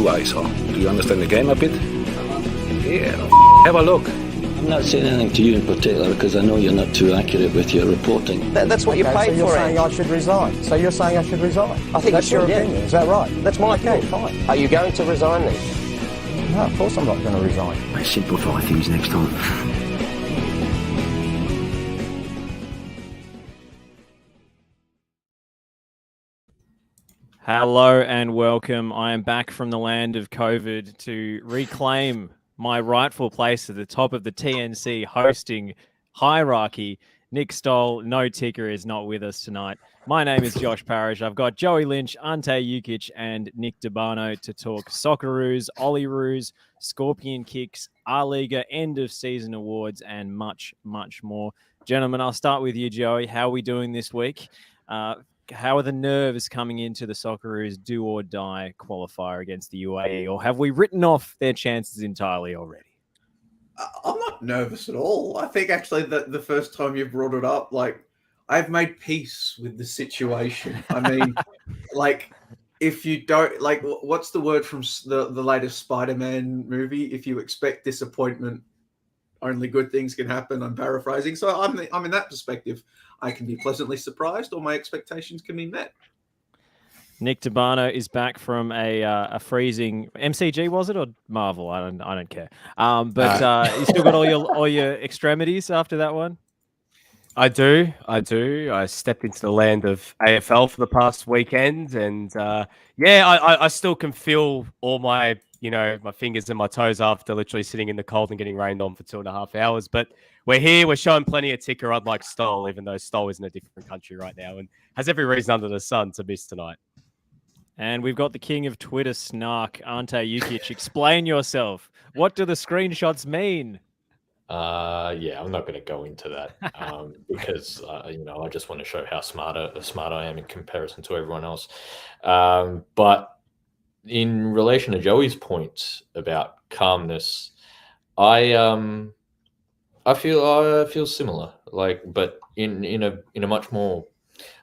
blue eyes, huh? Do you understand the game a bit? Yeah, have a look. I'm not saying anything to you in particular because I know you're not too accurate with your reporting. That's what you paid so you're for. Saying I should resign. So you're saying I should resign? I think that's you your should, opinion. Is that right? That's my opinion. opinion. Fine. Are you going to resign then? No, of course I'm not going to resign. I simplify things next time. Hello and welcome. I am back from the land of COVID to reclaim my rightful place at the top of the TNC hosting hierarchy. Nick Stoll, no ticker, is not with us tonight. My name is Josh Parrish. I've got Joey Lynch, Ante Jukic, and Nick Debano to talk Socceroos, Olyroos, Scorpion Kicks, R-Liga, end of season awards, and much, much more. Gentlemen, I'll start with you, Joey. How are we doing this week? How are the nerves coming into the Socceroos do or die qualifier against the UAE, or have we written off their chances entirely already? I'm not nervous at all. I think actually that the first time you brought it up, like, I've made peace with the situation. I mean, like, if you don't, like, what's the word from the latest Spider-Man movie? If you expect disappointment, only good things can happen. I'm paraphrasing. So I'm in that perspective. I can be pleasantly surprised, or my expectations can be met. Nick Debano is back from a freezing MCG, was it, or Marvel? I don't care. But you still got all your extremities after that one. I do. I stepped into the land of AFL for the past weekend, and I still can feel all my my fingers and my toes after literally sitting in the cold and getting rained on for 2.5 hours. But we're here. We're showing plenty of ticker, unlike Stoll, even though Stoll is in a different country right now and has every reason under the sun to miss tonight. And we've got the king of Twitter snark, Ante Jukic. Explain yourself. What do the screenshots mean? Yeah, I'm not going to go into that because I just want to show how smart I am in comparison to everyone else. But in relation to Joey's point about calmness, I feel similar, but in a much more,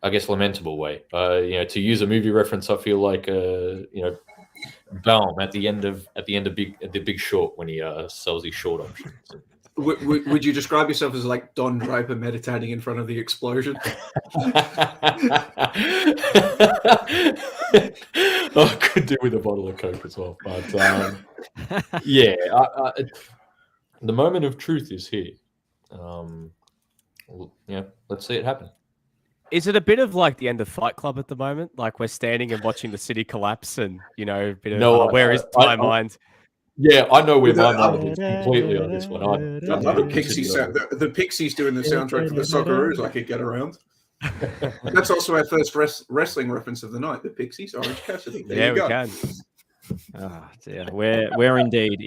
I guess, lamentable way. To use a movie reference, I feel like Baum at the end of the Big Short when he sells his short options. Would you describe yourself as like Don Draper meditating in front of the explosion? I could do with a bottle of Coke as well. But the moment of truth is here. Let's see it happen. Is it a bit of like the end of Fight Club at the moment? Like we're standing and watching the city collapse and, a bit of where is my mind? Yeah, I know where my mind is completely on this one. The Pixies doing the soundtrack for the Socceroos I could get around. That's also our first wrestling reference of the night, the Pixies, Orange Cassidy. There you go. We can. Oh, dear. Where indeed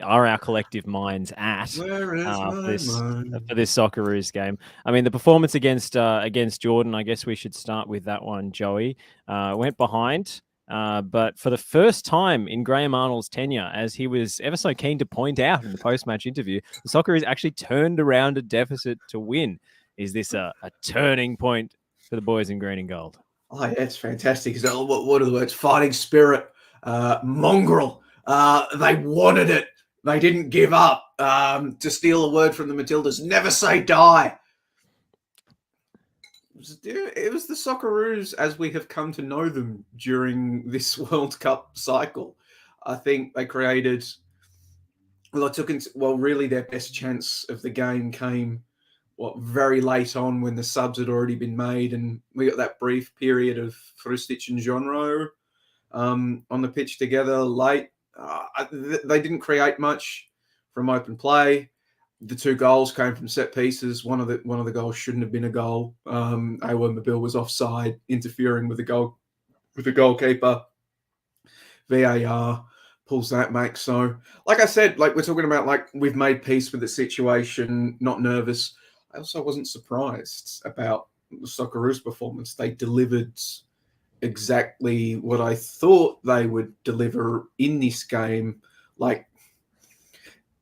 are our collective minds at for this Socceroos game? I mean, the performance against Jordan, I guess we should start with that one, Joey. Went behind, but for the first time in Graham Arnold's tenure, as he was ever so keen to point out in the post-match interview, the Socceroos actually turned around a deficit to win. Is this a turning point for the boys in green and gold? Oh, yeah, it's fantastic. What are the words? Fighting spirit. Mongrel. They wanted it. They didn't give up. To steal a word from the Matildas, never say die. It was the Socceroos as we have come to know them during this World Cup cycle. I think they created. Really their best chance of the game came very late on when the subs had already been made, and we got that brief period of Hrustic and Jeanreau on the pitch together late. They didn't create much from open play. The two goals came from set pieces. One of the goals shouldn't have been a goal. Awer Mabil was offside, interfering with the goalkeeper. VAR pulls that back. So, like I said, we're talking about, we've made peace with the situation, not nervous. I also wasn't surprised about the Socceroos' performance. They delivered exactly what I thought they would deliver in this game.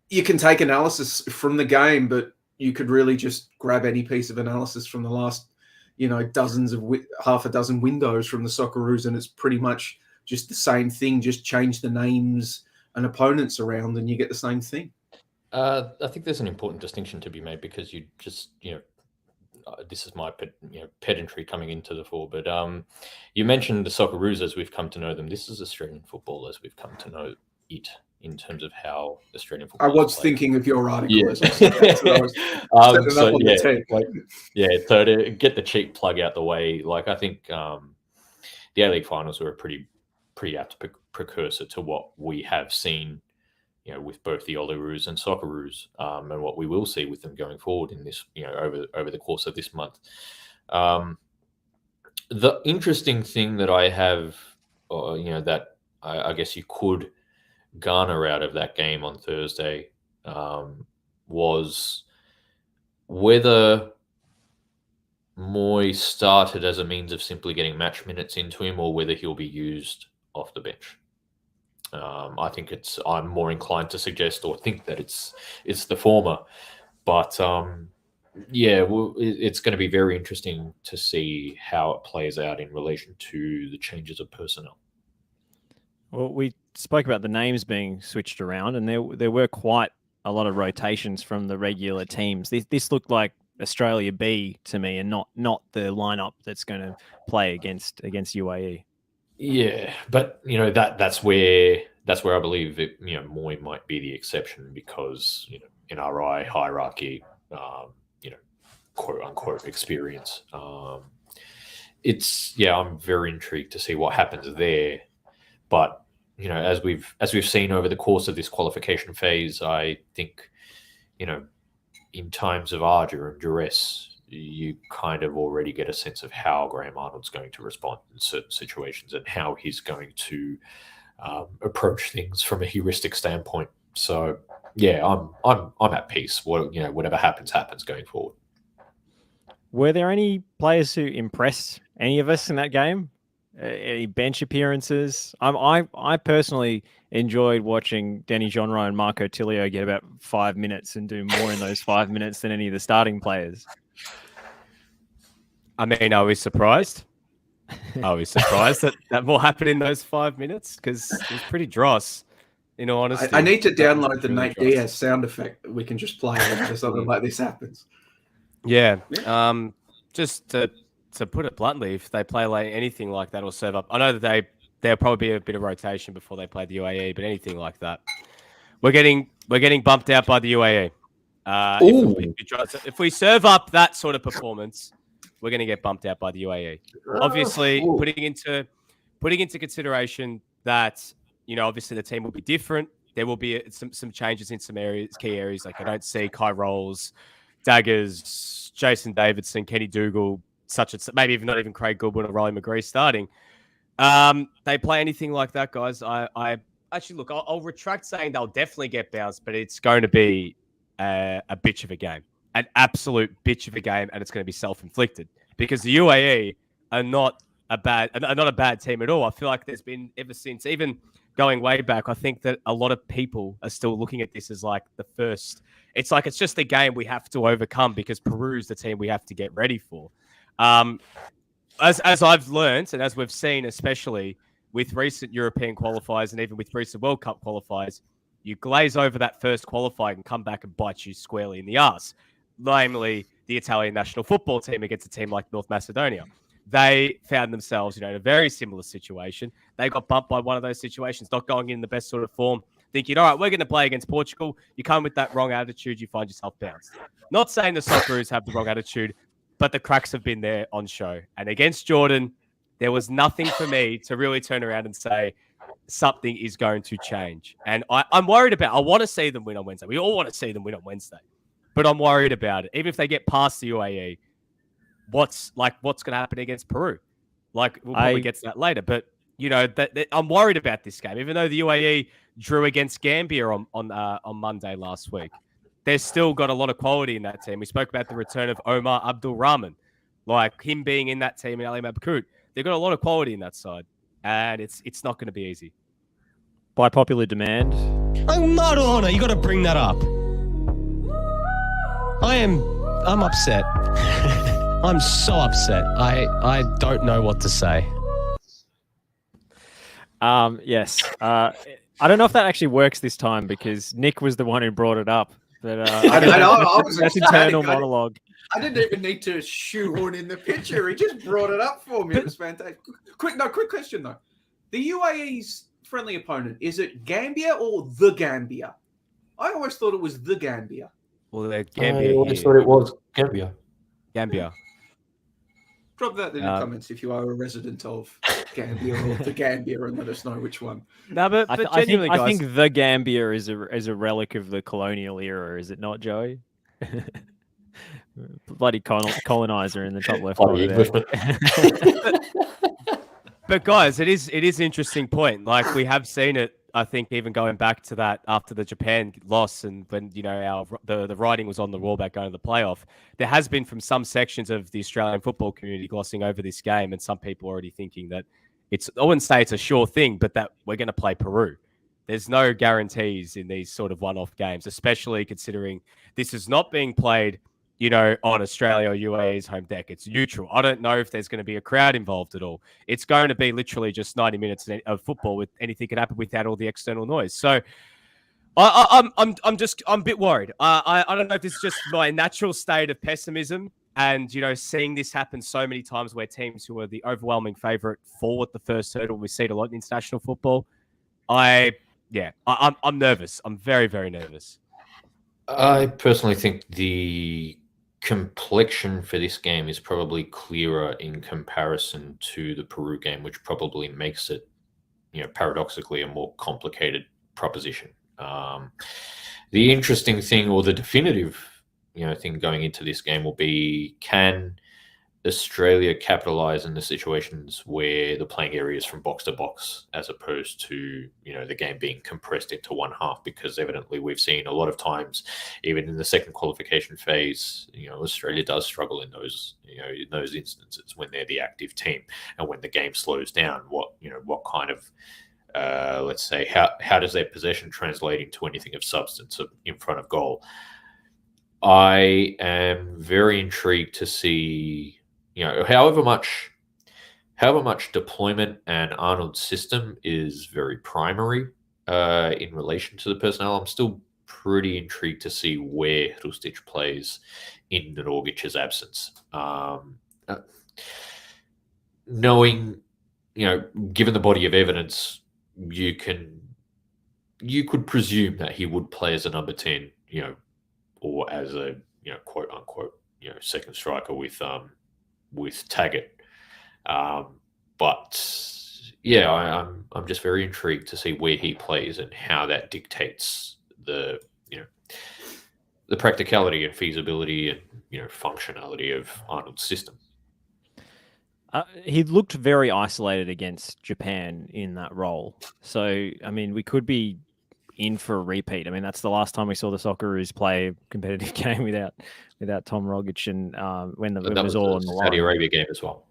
You can take analysis from the game, but you could really just grab any piece of analysis from the last, half a dozen windows from the Socceroos, and it's pretty much just the same thing, just change the names and opponents around and you get the same thing? I think there's an important distinction to be made because you just, this is my pedantry coming into the fore, but you mentioned the Socceroos as we've come to know them. This is Australian football as we've come to know it in terms of how Australian football. I was thinking of your article. Yeah. As I said that, so I was setting up on the tape. So to get the cheap plug out the way, like I think the A-League finals were a pretty apt precursor to what we have seen, with both the Olyroos and Socceroos, and what we will see with them going forward in this, over the course of this month. The interesting thing that I have, that I guess you could garner out of that game on Thursday, was whether Moy started as a means of simply getting match minutes into him, or whether he'll be used off the bench. I think I'm more inclined to suggest or think that it's the former, but it's going to be very interesting to see how it plays out in relation to the changes of personnel. Well, we spoke about the names being switched around, and there were quite a lot of rotations from the regular teams. This looked like Australia B to me, and not the lineup that's going to play against UAE. Yeah, but that's where I believe it, Moy might be the exception because NRI hierarchy, quote unquote experience. I'm very intrigued to see what happens there. But as we've seen over the course of this qualification phase, I think in times of ardor and duress, you kind of already get a sense of how Graham Arnold's going to respond in certain situations and how he's going to approach things from a heuristic standpoint. So yeah, I'm at peace. Whatever happens going forward. Were there any players who impressed any of us in that game? Any bench appearances? I personally enjoyed watching Denny Jonro and Marco Tilio get about 5 minutes and do more in those 5 minutes than any of the starting players. I mean, I was surprised. that more happened in those 5 minutes because it was pretty dross, in all honesty. I need to download the Nate Diaz sound effect that we can just play if something like this happens. Yeah. Just to put it bluntly, if they play like anything like that or serve up, I know that there'll probably be a bit of rotation before they play the UAE, but anything like that, we're getting bumped out by the UAE. If we serve up that sort of performance, we're going to get bumped out by the UAE. Obviously, putting into consideration that obviously the team will be different. There will be some changes in some areas, key areas. Like I don't see Kai Rolls, Daggers, Jason Davidson, Kenny Dougal, maybe even not even Craig Goodwin or Riley McGree starting. They play anything like that, guys. I actually look. I'll retract saying they'll definitely get bounced, but it's going to be a bitch of a game. An absolute bitch of a game, and it's going to be self-inflicted because the UAE are not a bad team at all. I feel like there's been ever since, even going way back, I think that a lot of people are still looking at this as like the first. It's like it's just the game we have to overcome because Peru's the team we have to get ready for. As I've learned and as we've seen, especially with recent European qualifiers and even with recent World Cup qualifiers, you glaze over that first qualifying and come back and bite you squarely in the arse. Namely, the Italian national football team against a team like North Macedonia. They found themselves, in a very similar situation. They got bumped by one of those situations, not going in the best sort of form, thinking, all right, we're going to play against Portugal. You come with that wrong attitude, you find yourself bounced. Not saying the Socceroos have the wrong attitude, but the cracks have been there on show. And against Jordan, there was nothing for me to really turn around and say something is going to change. And I'm worried I want to see them win on Wednesday. We all want to see them win on Wednesday. But I'm worried about it. Even if they get past the UAE, what's going to happen against Peru? We'll probably get to that later. But, I'm worried about this game. Even though the UAE drew against Gambia on Monday last week, they've still got a lot of quality in that team. We spoke about the return of Omar Abdul Rahman, like him being in that team and Ali Mabkout. They've got a lot of quality in that side. And it's not going to be easy. By popular demand. Oh, Maradona, you got to bring that up. I'm upset. I'm so upset. I don't know what to say. Yes. I don't know if that actually works this time because Nick was the one who brought it up. But I know, I was that's ecstatic. internal monologue. I didn't even need to shoehorn in the picture. He just brought it up for me. It was fantastic. Quick question though. The UAE's friendly opponent, is it Gambia or the Gambia? I always thought it was the Gambia. Well, they're I Gambia. always here. thought it was Gambia. Gambia. Drop that in the comments if you are a resident of Gambia or the Gambia and let us know which one. No, but I genuinely, guys, think the Gambia is a relic of the colonial era, is it not, Joey? Bloody colonizer in the top left Bloody corner there. Englishman. But guys, it is an interesting point. Like we have seen it. I think even going back to that after the Japan loss and when the writing was on the wall about going to the playoff, there has been from some sections of the Australian football community glossing over this game, and some people already thinking that I wouldn't say it's a sure thing, but that we're going to play Peru. There's no guarantees in these sort of one-off games, especially considering this is not being played, on Australia or UAE's home deck. It's neutral. I don't know if there's going to be a crowd involved at all. It's going to be literally just 90 minutes of football with anything could happen without all the external noise. So I'm a bit worried. I don't know if this is just my natural state of pessimism and, seeing this happen so many times where teams who are the overwhelming favorite fall at the first hurdle. We see it a lot in international football. I'm nervous. I'm very, very nervous. I personally think the complexion for this game is probably clearer in comparison to the Peru game, which probably makes it, paradoxically a more complicated proposition. The interesting thing, or the definitive, thing going into this game will be, can Australia capitalize in the situations where the playing area is from box to box, as opposed to, the game being compressed into one half? Because evidently we've seen a lot of times, even in the second qualification phase, Australia does struggle in those, in those instances when they're the active team and when the game slows down. What kind of, let's say, how does their possession translate into anything of substance in front of goal? I am very intrigued to see, however much deployment and Arnold's system is very primary in relation to the personnel. I'm still pretty intrigued to see where Hrustic plays in Norgic's absence. Knowing, given the body of evidence, you could presume that he would play as a number 10, or as a quote unquote second striker with Taggart. But yeah, I'm just very intrigued to see where he plays and how that dictates the practicality and feasibility and functionality of Arnold's system. He looked very isolated against Japan in that role. So, I mean, we could be in for a repeat. I mean, that's the last time we saw the Socceroos play a competitive game without Tom Rogic, and when it was all on the line. Saudi Arabia game as well.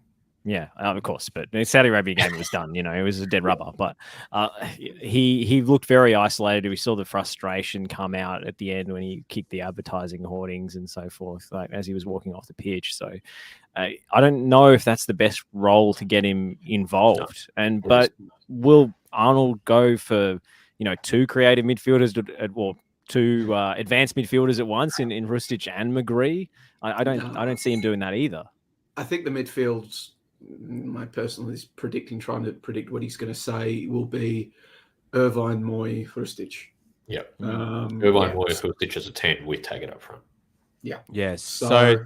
Yeah, of course. But the Saudi Arabia game was done. It was a dead rubber. But he looked very isolated. We saw the frustration come out at the end when he kicked the advertising hoardings and so forth, like as he was walking off the pitch. So I don't know if that's the best role to get him involved. But will Arnold go for two creative midfielders or two advanced midfielders at once in Hrustic and McGree? I don't see him doing that either. I think the midfield's, my personal is trying to predict what he's going to say will be Irvine, Moy, Hrustic. Yeah. Irvine, Moy, Hrustic as a 10 with Taggart up front. Yeah. Yes. So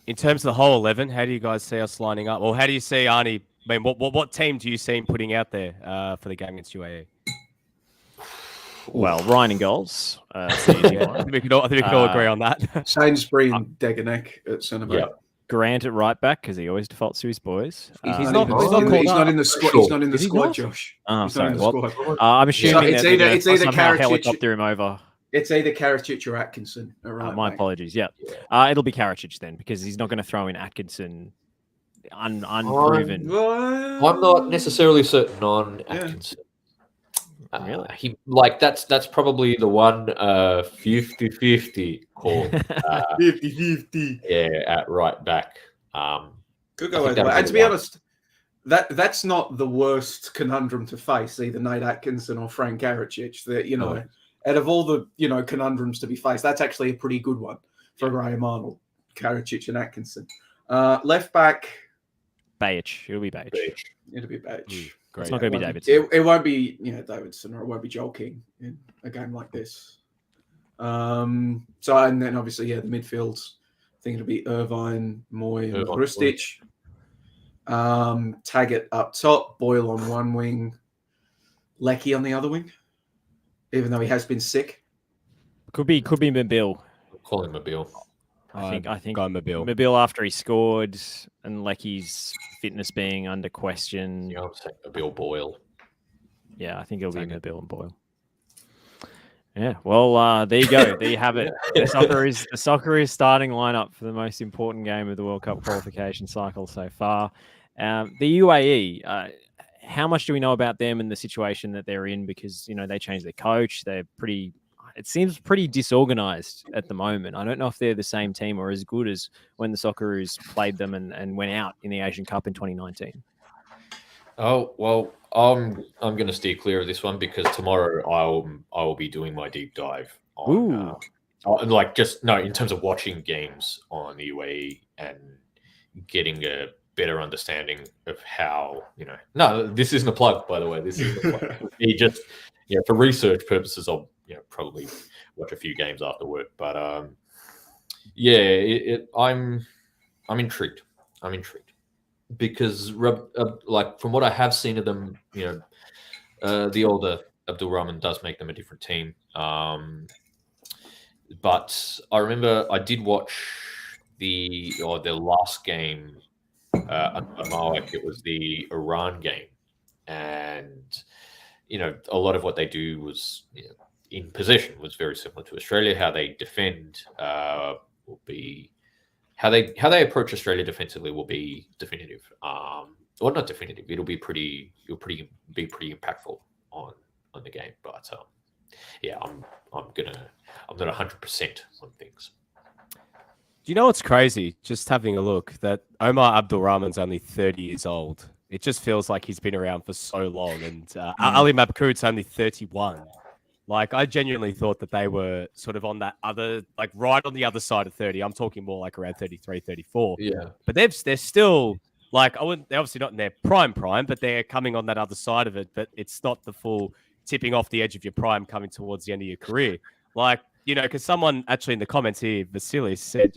in terms of the whole 11, how do you guys see us lining up? Or how do you see Arnie? I mean, what team do you see him putting out there for the game against UAE? Well, Ryan in goals. I think we can all agree on that. Sainsbury and Deganek at centre back. Yeah. Grant at right back because he always defaults to his boys. He's not in the squad. He's not in the squad, Josh. Oh, He's sorry. not in the squad. I'm assuming it's that either they're gonna somehow Karacic- helicopter him over. It's either Karacic or Atkinson. My apologies. Yeah. It'll be Karacic then because he's not going to throw in Atkinson unproven. I'm not necessarily certain on Atkinson. Really? That's probably the one 50-50 call. 50-50. Yeah, at right back. Could go either way. And to be honest, that's not the worst conundrum to face, either Nate Atkinson or Frank Karacic. That out of all the conundrums to be faced, that's actually a pretty good one for Graham Arnold, Karacic and Atkinson. Left back, Bajic. It'll be Bajic. It'll be Bajic. It's not going to be Davidson. It won't be Davidson, or it won't be Joel King in a game like this. And then obviously the midfields. I think it'll be Irvine, Moy, and Hrustic. Taggart up top, Boyle on one wing, Lecky on the other wing, even though he has been sick. Could be Mobile. Call him Mobile. I think go Mobile. Mobile after he scored, and Lecky's fitness being under question. Yeah, I'm saying Mobile Boyle. Yeah, I think it'll be Mobile and Boyle. Yeah, well, there you go. There you have it. The Socceroos starting lineup for the most important game of the World Cup qualification cycle so far. The UAE, how much do we know about them and the situation that they're in? Because they changed their coach. It seems pretty disorganized at the moment. I don't know if they're the same team or as good as when the Socceroos played them and went out in the Asian Cup in 2019. Oh well, I'm going to steer clear of this one because tomorrow I will be doing my deep dive on in terms of watching games on the UAE and getting a better understanding of how No, this isn't a plug, by the way. This isn't a plug. He just for research purposes, I'll probably watch a few games after work. But I'm intrigued. I'm intrigued. Because from what I have seen of them, the older Abdul Rahman does make them a different team. But I remember I did watch the last game under Malik. It was the Iran game, and a lot of what they do was in possession was very similar to Australia. How they defend will be. How they approach Australia defensively will be definitive, or not definitive. It'll be pretty impactful on the game. But I'm not 100% on things. Do you know what's crazy? Just having a look, that Omar Abdul Rahman's only 30 years old. It just feels like he's been around for so long, and Ali Mabkout's only 31. Like, I genuinely thought that they were sort of on that other, right on the other side of 30. I'm talking more like around 33, 34. Yeah. But they're still, they're obviously not in their prime, but they're coming on that other side of it. But it's not the full tipping off the edge of your prime coming towards the end of your career. Because someone actually in the comments here, Vasilis, said,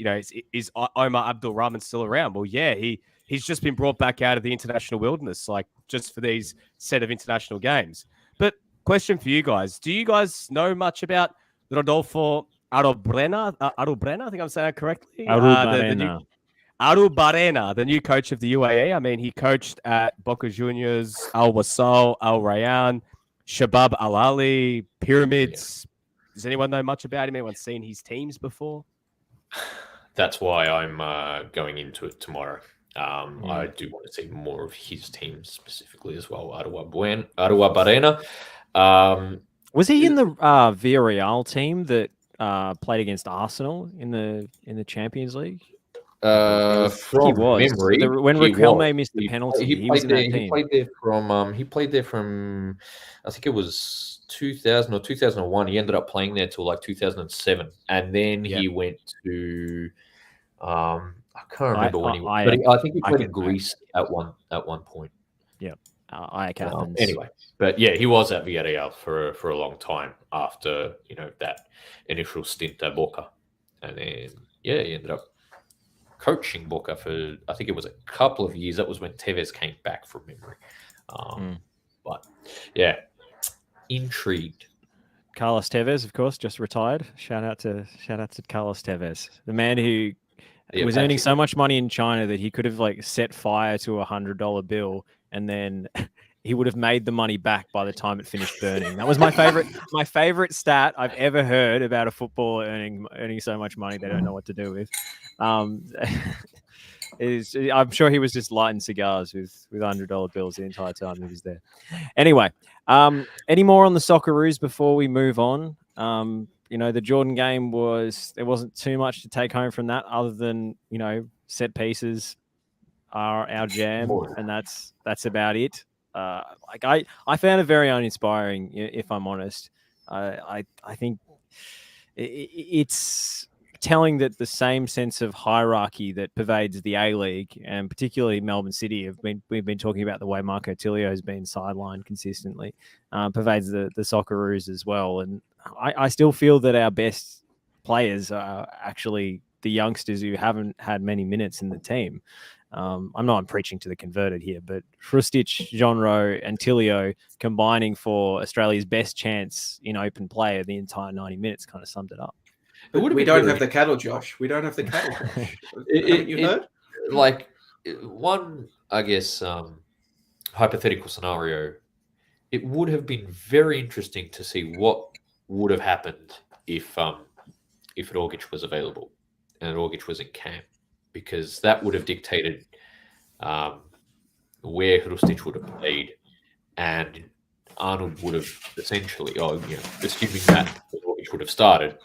is Omar Abdul Rahman still around? Well, yeah, he's just been brought back out of the international wilderness, just for these set of international games. But question for you guys. Do you guys know much about Rodolfo Arruabarrena? I think I'm saying that correctly. Arruabarrena, the new coach of the UAE. I mean, he coached at Boca Juniors, Al Wasal, Al Rayyan, Shabab Al Ali, Pyramids. Does anyone know much about him? Anyone seen his teams before? That's why I'm going into it tomorrow. I do want to see more of his team specifically as well. Arruabarrena. Was he in the Villarreal team that played against Arsenal in the Champions League? From memory, when Riquelme missed the penalty, he was in that team. He played there from I think it was 2000 or 2001. He ended up playing there till 2007, and then he went to I can't remember when he went, but I think he played in Greece at one point. Yeah. Ajax Athens. Anyway, but yeah, he was at Villarreal for a long time after that initial stint at Boca, and then he ended up coaching Boca for I think it was a couple of years. That was when Tevez came back from memory. But yeah, intrigued. Carlos Tevez, of course, just retired. Shout out to Carlos Tevez, the man who was earning so much money in China that he could have set fire to $100 bill. And then he would have made the money back by the time it finished burning. That was my favorite stat I've ever heard about a footballer earning so much money they don't know what to do with. I'm sure he was just lighting cigars with $100 bills the entire time he was there. Anyway, any more on the Socceroos before we move on? The Jordan game there wasn't too much to take home from that other than set pieces. are our jam, More. and that's about it. I found it very uninspiring, if I'm honest. I think it's telling that the same sense of hierarchy that pervades the A-League and particularly Melbourne City we've been talking about the way Marco Tilio has been sidelined consistently, pervades the Socceroos as well. And I still feel that our best players are actually the youngsters who haven't had many minutes in the team. I'm preaching to the converted here, but Hrustic, Jonro, and Tilio combining for Australia's best chance in open play of the entire 90 minutes kind of summed it up. We don't have the cattle, Josh. We don't have the cattle, Josh. Haven't you heard? Like one, I guess, hypothetical scenario, it would have been very interesting to see what would have happened if Rogic was available and Rogic was in camp, because that would have dictated where Hrustic would have played, and Arnold would have essentially, assuming that Rogic would have started,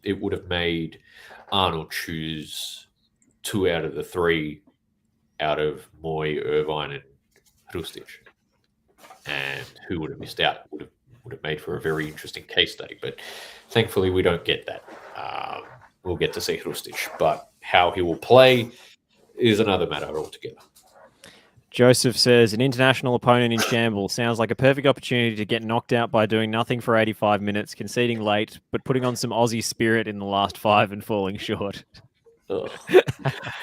it would have made Arnold choose 2 out of the 3 out of Moy, Irvine, and Hrustic. And who would have missed out would have made for a very interesting case study. But thankfully, we don't get that. We'll get to see Hrustic, but how he will play is another matter altogether. Joseph says, an international opponent in shambles sounds like a perfect opportunity to get knocked out by doing nothing for 85 minutes, conceding late, but putting on some Aussie spirit in the last 5 and falling short.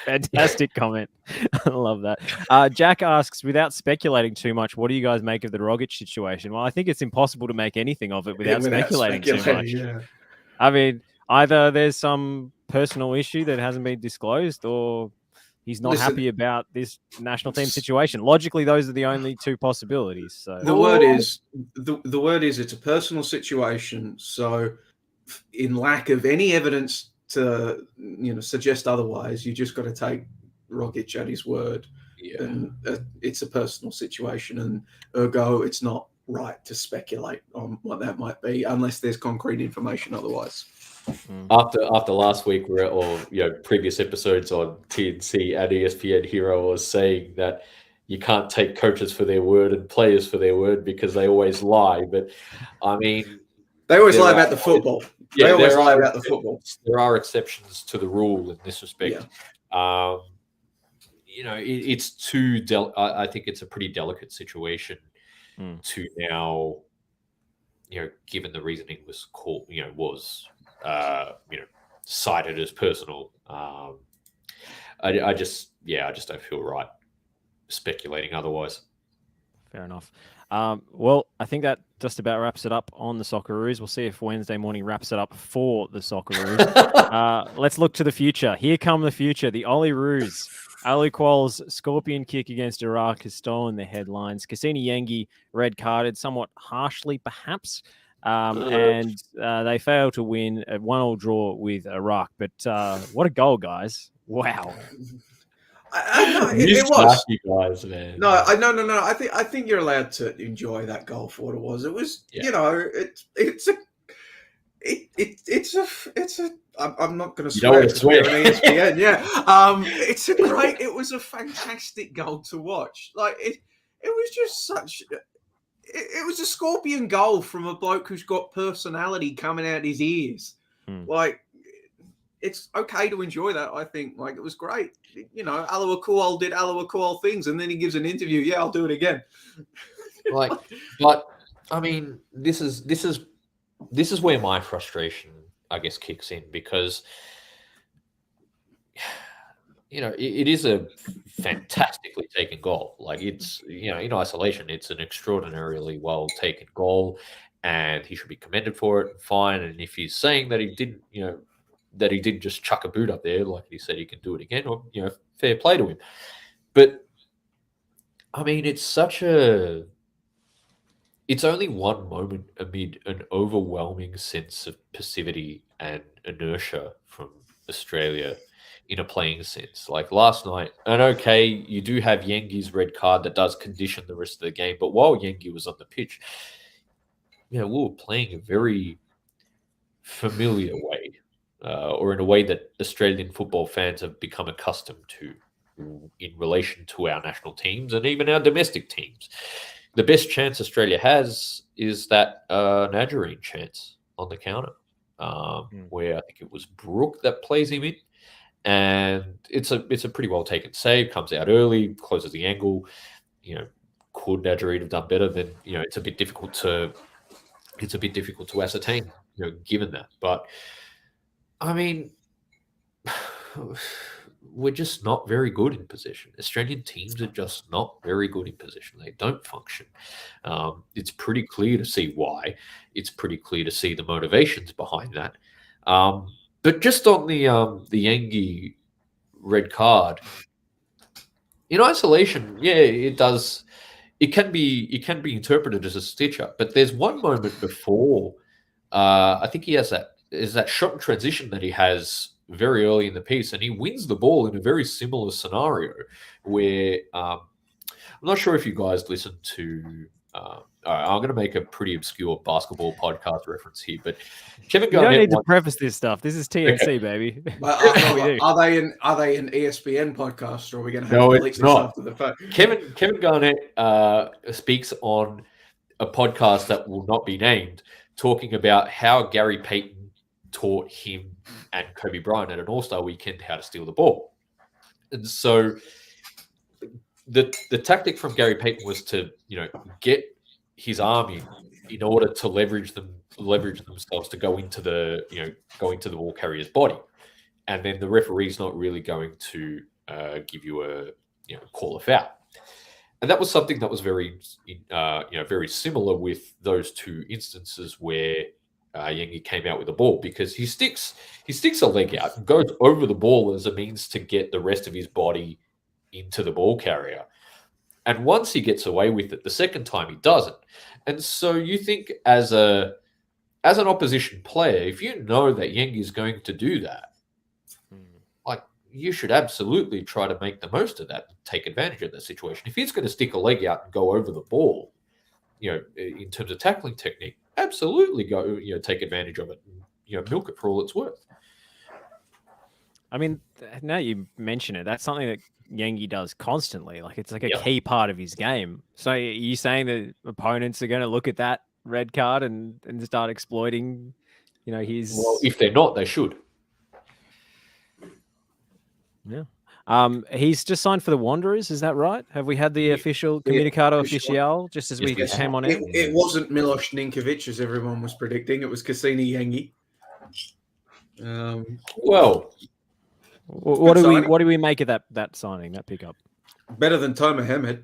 Fantastic comment. I love that. Jack asks, without speculating too much, what do you guys make of the Rogic situation? Well, I think it's impossible to make anything of it without speculating too much. Yeah. I mean, either there's some personal issue that hasn't been disclosed, or he's not happy about this national team situation. Logically, those are the only 2 possibilities. So the word is it's a personal situation. So, in lack of any evidence to suggest otherwise, you just got to take Rogic at his word. Yeah. And it's a personal situation, and ergo, it's not right to speculate on what that might be unless there's concrete information otherwise. After last week, previous episodes on TNC and ESPN Hero was saying that you can't take coaches for their word and players for their word because they always lie. But I mean, they always lie about the football. Yeah, they always lie about the football. There are exceptions to the rule in this respect. Yeah. It's too. I think it's a pretty delicate situation to now. Given the reasoning was called, was cited as personal. I just don't feel right speculating otherwise. Fair enough. Well, I think that just about wraps it up on the Socceroos. We'll see if Wednesday morning wraps it up for the Socceroos. Let's look to the future. Here come the future. The Olyroos. Ali Qual's scorpion kick against Iraq has stolen the headlines. Cassini Yengi red carded somewhat harshly, perhaps. And they failed to win a 1-1 draw with Iraq. But what a goal, guys. Wow. It was. You guys, man. No. I think you're allowed to enjoy that goal for what it was. It was, I'm not going to swear. It's on ESPN. Yeah. It was a fantastic goal to watch. Like it was just such. It was a scorpion goal from a bloke who's got personality coming out his ears. Like, it's okay to enjoy that, I think. Like, it was great. Alua Kual did Alua Kual things, and then he gives an interview. Yeah, I'll do it again. But I mean, this is where my frustration, I guess, kicks in, because it is a fantastically taken goal. Like, it's, in isolation, it's an extraordinarily well taken goal, and he should be commended for it. Fine. And if he's saying that he didn't, that he didn't just chuck a boot up there, like he said he can do it again, or, fair play to him. But I mean, it's only one moment amid an overwhelming sense of passivity and inertia from Australia in a playing sense. Like last night, and okay, you do have Yengi's red card that does condition the rest of the game, but while Yengi was on the pitch, we were playing a very familiar way, or in a way that Australian football fans have become accustomed to. in relation to our national teams and even our domestic teams. The best chance Australia has is that Najarine chance on the counter, where I think it was Brook that plays him in, and it's a pretty well taken save. Comes out early, closes the angle. Could Najarine have done better? Then it's a bit difficult to ascertain. Given that, but I mean, we're just not very good in possession. Australian teams are just not very good in possession. They don't function. It's pretty clear to see why. It's pretty clear to see the motivations behind that. But just on the Yengi red card, in isolation, yeah, it does. It can be interpreted as a stitch up. But there's one moment before. I think he has that shot in transition that he has very early in the piece, and he wins the ball in a very similar scenario where I'm not sure if you guys listened to. I'm going to make a pretty obscure basketball podcast reference here, but Kevin Garnett. You don't need to preface this stuff. This is TNC, Okay. baby. Are they an ESPN podcast, or are we going to have No, to it's delete this not. after the fact? Kevin Garnett speaks on a podcast that will not be named, talking about how Gary Payton taught him and Kobe Bryant at an All-Star weekend how to steal the ball. And so the tactic from Gary Payton was to, get his arm in order to leverage themselves to go into the ball carrier's body. And then the referee's not really going to give you a call a foul. And that was something that was very similar with those two instances where Yengi came out with the ball, because he sticks a leg out and goes over the ball as a means to get the rest of his body into the ball carrier. And once he gets away with it, the second time he doesn't. And so you think as an opposition player, if you know that Yengi is going to do that, you should absolutely try to make the most of that and take advantage of that situation. If he's going to stick a leg out and go over the ball, in terms of tackling technique, absolutely go, take advantage of it and, milk it for all it's worth. I mean, now you mention it, that's something that Yengi does constantly. Like, it's like a key part of his game. So are you saying that opponents are going to look at that red card and start exploiting, his... Well, if they're not, they should. Yeah. He's just signed for the Wanderers, is that right? Have we had the official Comunicado Oficial just as we came on in? It wasn't Milos Ninkovic as everyone was predicting. It was Cassini Yengi. What do we make of that signing, that pickup? Better than Tomer Hemed.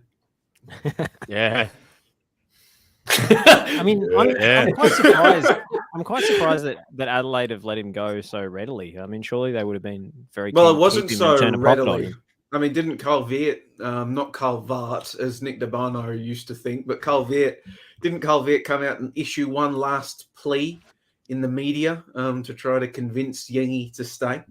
Yeah. I mean, I'm quite surprised. I'm quite surprised that Adelaide have let him go so readily. I mean, surely they would have been very. Well, keen it to wasn't keep him so and turn a profit on readily. him. I mean, didn't Carl Viet, not Carl Vart, as Nick DeBarno used to think, but didn't Carl Viet come out and issue one last plea in the media to try to convince Yengi to stay?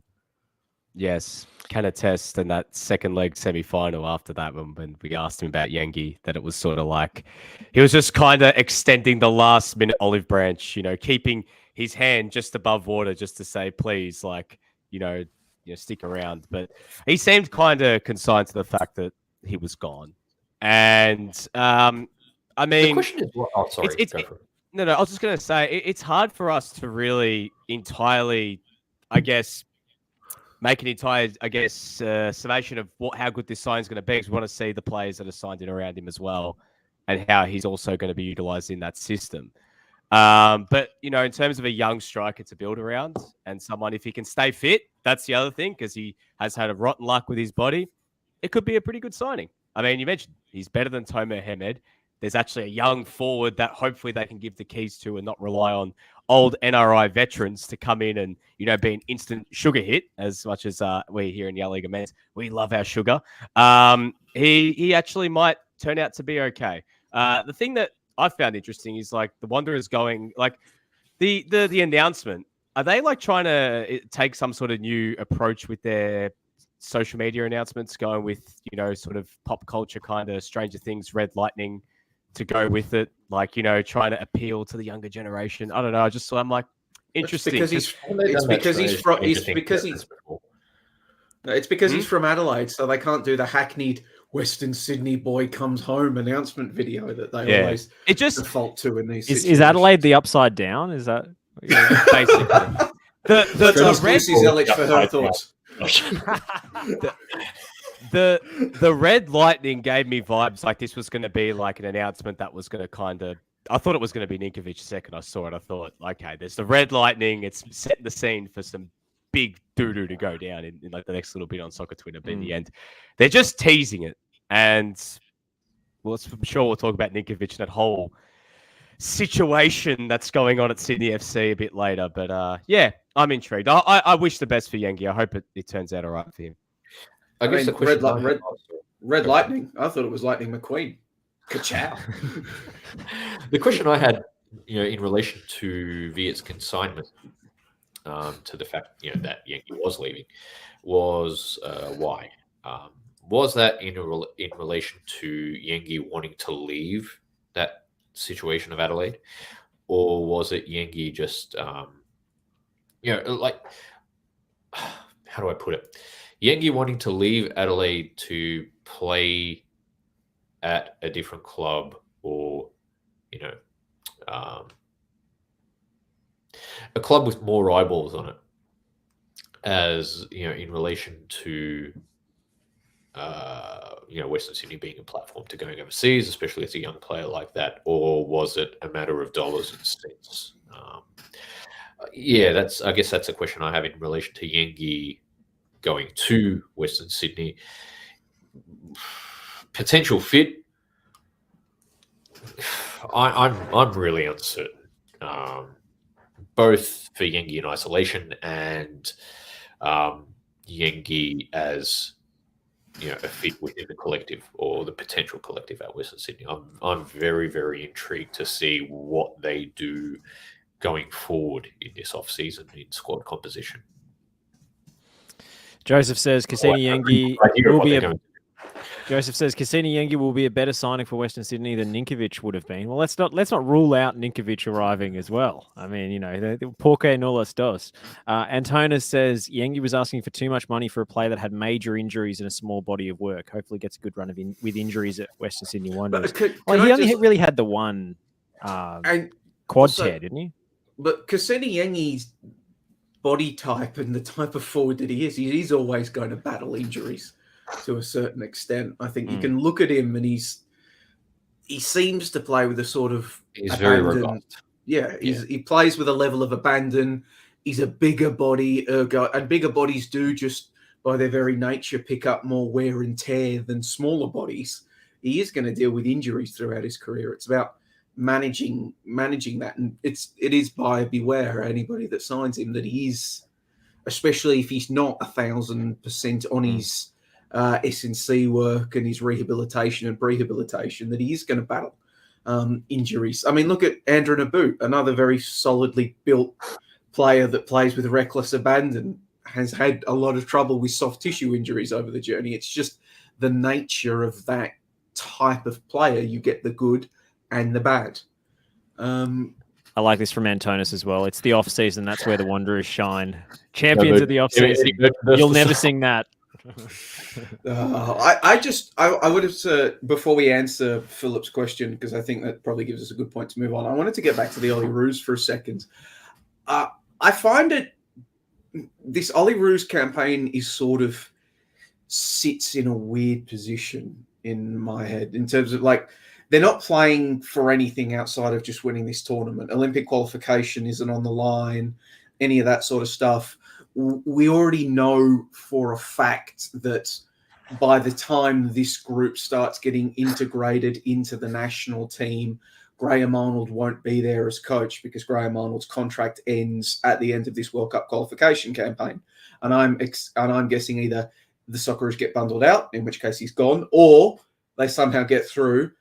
Yes, can attest in that second leg semi-final after that when we asked him about Yengi, that it was sort of like he was just kind of extending the last minute olive branch, keeping his hand just above water just to say, please, stick around. But he seemed kind of consigned to the fact that he was gone. And I mean, the question is, sorry, no, I was just going to say it's hard for us to really entirely, I guess, make an entire, summation of how good this sign is going to be, because we want to see the players that are signed in around him as well, and how he's also going to be utilized in that system. But, in terms of a young striker to build around, and someone, if he can stay fit, that's the other thing, because he has had a rotten luck with his body, it could be a pretty good signing. I mean, you mentioned he's better than Tomer Hemed. There's actually a young forward that hopefully they can give the keys to and not rely on old NRI veterans to come in and, be an instant sugar hit, as much as we here in the Liga Men's, we love our sugar. He actually might turn out to be okay. The thing that I found interesting is the Wanderers going, the announcement. Are they trying to take some sort of new approach with their social media announcements, going with, sort of pop culture kind of Stranger Things, Red Lightning, to go with it, trying to appeal to the younger generation? I don't know. I'm interesting. It's because he's It's because he's from Adelaide, so they can't do the hackneyed Western Sydney boy comes home announcement video that they always default to in these situations. Is Adelaide the upside down? Is that basically the red Alex for her thoughts. The red lightning gave me vibes like this was going to be like an announcement that was going to kind of. I thought it was going to be Ninkovic. The second I saw it, I thought, okay, there's the red lightning. It's setting the scene for some big doo-doo to go down in like the next little bit on Soccer Twitter. But in the end, they're just teasing it. And I'm sure we'll talk about Ninkovic and that whole situation that's going on at Sydney FC a bit later. But yeah, I'm intrigued. I wish the best for Yengi. I hope it turns out all right for him. I guess the red lightning. I thought it was Lightning McQueen. Ka-chow. The question I had, in relation to Viet's consignment, to the fact, that Yengi was leaving, was why? Was that in relation to Yengi wanting to leave that situation of Adelaide, or was it Yengi just, like, how do I put it? Yengi wanting to leave Adelaide to play at a different club, or a club with more eyeballs on it, as in relation to Western Sydney being a platform to going overseas, especially as a young player like that, or was it a matter of dollars and cents? I guess that's a question I have in relation to Yengi going to Western Sydney. Potential fit, I'm really uncertain. Both for Yengi in isolation and Yengi as a fit within the collective or the potential collective at Western Sydney. I'm very, very intrigued to see what they do going forward in this off season in squad composition. Joseph says Cassini Yengi will be a better signing for Western Sydney than Ninkovic would have been. Well, let's not rule out Ninkovic arriving as well. I mean, porque no los dos. Antonis says Yengi was asking for too much money for a player that had major injuries and a small body of work. Hopefully, gets a good run with injuries at Western Sydney Wanderers. He only really had the one quad tear, didn't he? But Cassini Yengi's body type and the type of forward that he's always going to battle injuries to a certain extent. I think you can look at him and he seems to play with a sort of very robust. He plays with a level of abandon. He's a bigger body, and bigger bodies do just by their very nature pick up more wear and tear than smaller bodies. He is going to deal with injuries throughout his career. It's about managing that, and it is buyer beware. Anybody that signs him, that he is, especially if he's not 1,000% on his S&C work and his rehabilitation and prehabilitation, that he is going to battle injuries. I mean, look at Andrew Naboot, another very solidly built player that plays with reckless abandon, has had a lot of trouble with soft tissue injuries over the journey. It's just the nature of that type of player. You get the good and the bad. I like this from Antonis as well. It's the off season. That's where the Wanderers shine. Champions of the off season. You'll never sing that. I would have said, before we answer Philip's question, because I think that probably gives us a good point to move on, I wanted to get back to the Ollie Roos for a second. I find this Ollie Roos campaign is sort of sits in a weird position in my head in terms of, like, they're not playing for anything outside of just winning this tournament. Olympic qualification isn't on the line, any of that sort of stuff. We already know for a fact that by the time this group starts getting integrated into the national team, Graham Arnold won't be there as coach, because Graham Arnold's contract ends at the end of this World Cup qualification campaign. And I'm guessing either the Socceroos get bundled out, in which case he's gone, or they somehow get through,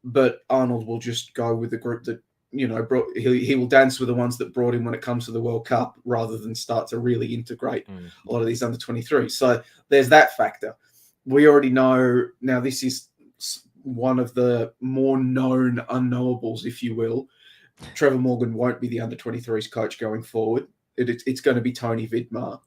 but Arnold will just go with the group that, he will dance with the ones that brought him when it comes to the World Cup, rather than start to really integrate a lot of these under 23. So there's that factor. We already know now, this is one of the more known unknowables, if you will. Trevor Morgan won't be the under 23s coach going forward. It's going to be Tony Vidmar.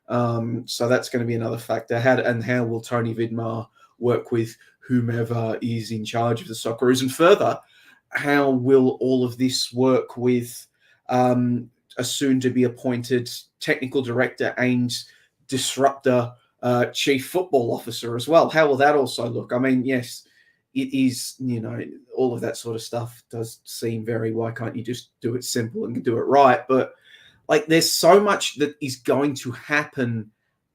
So that's going to be another factor. How will Tony Vidmar work with whomever is in charge of the Socceroos? And further, how will all of this work with a soon-to-be appointed technical director and disruptor chief football officer as well? How will that also look? I mean, yes, it is, all of that sort of stuff does seem very, why can't you just do it simple and do it right? But there's so much that is going to happen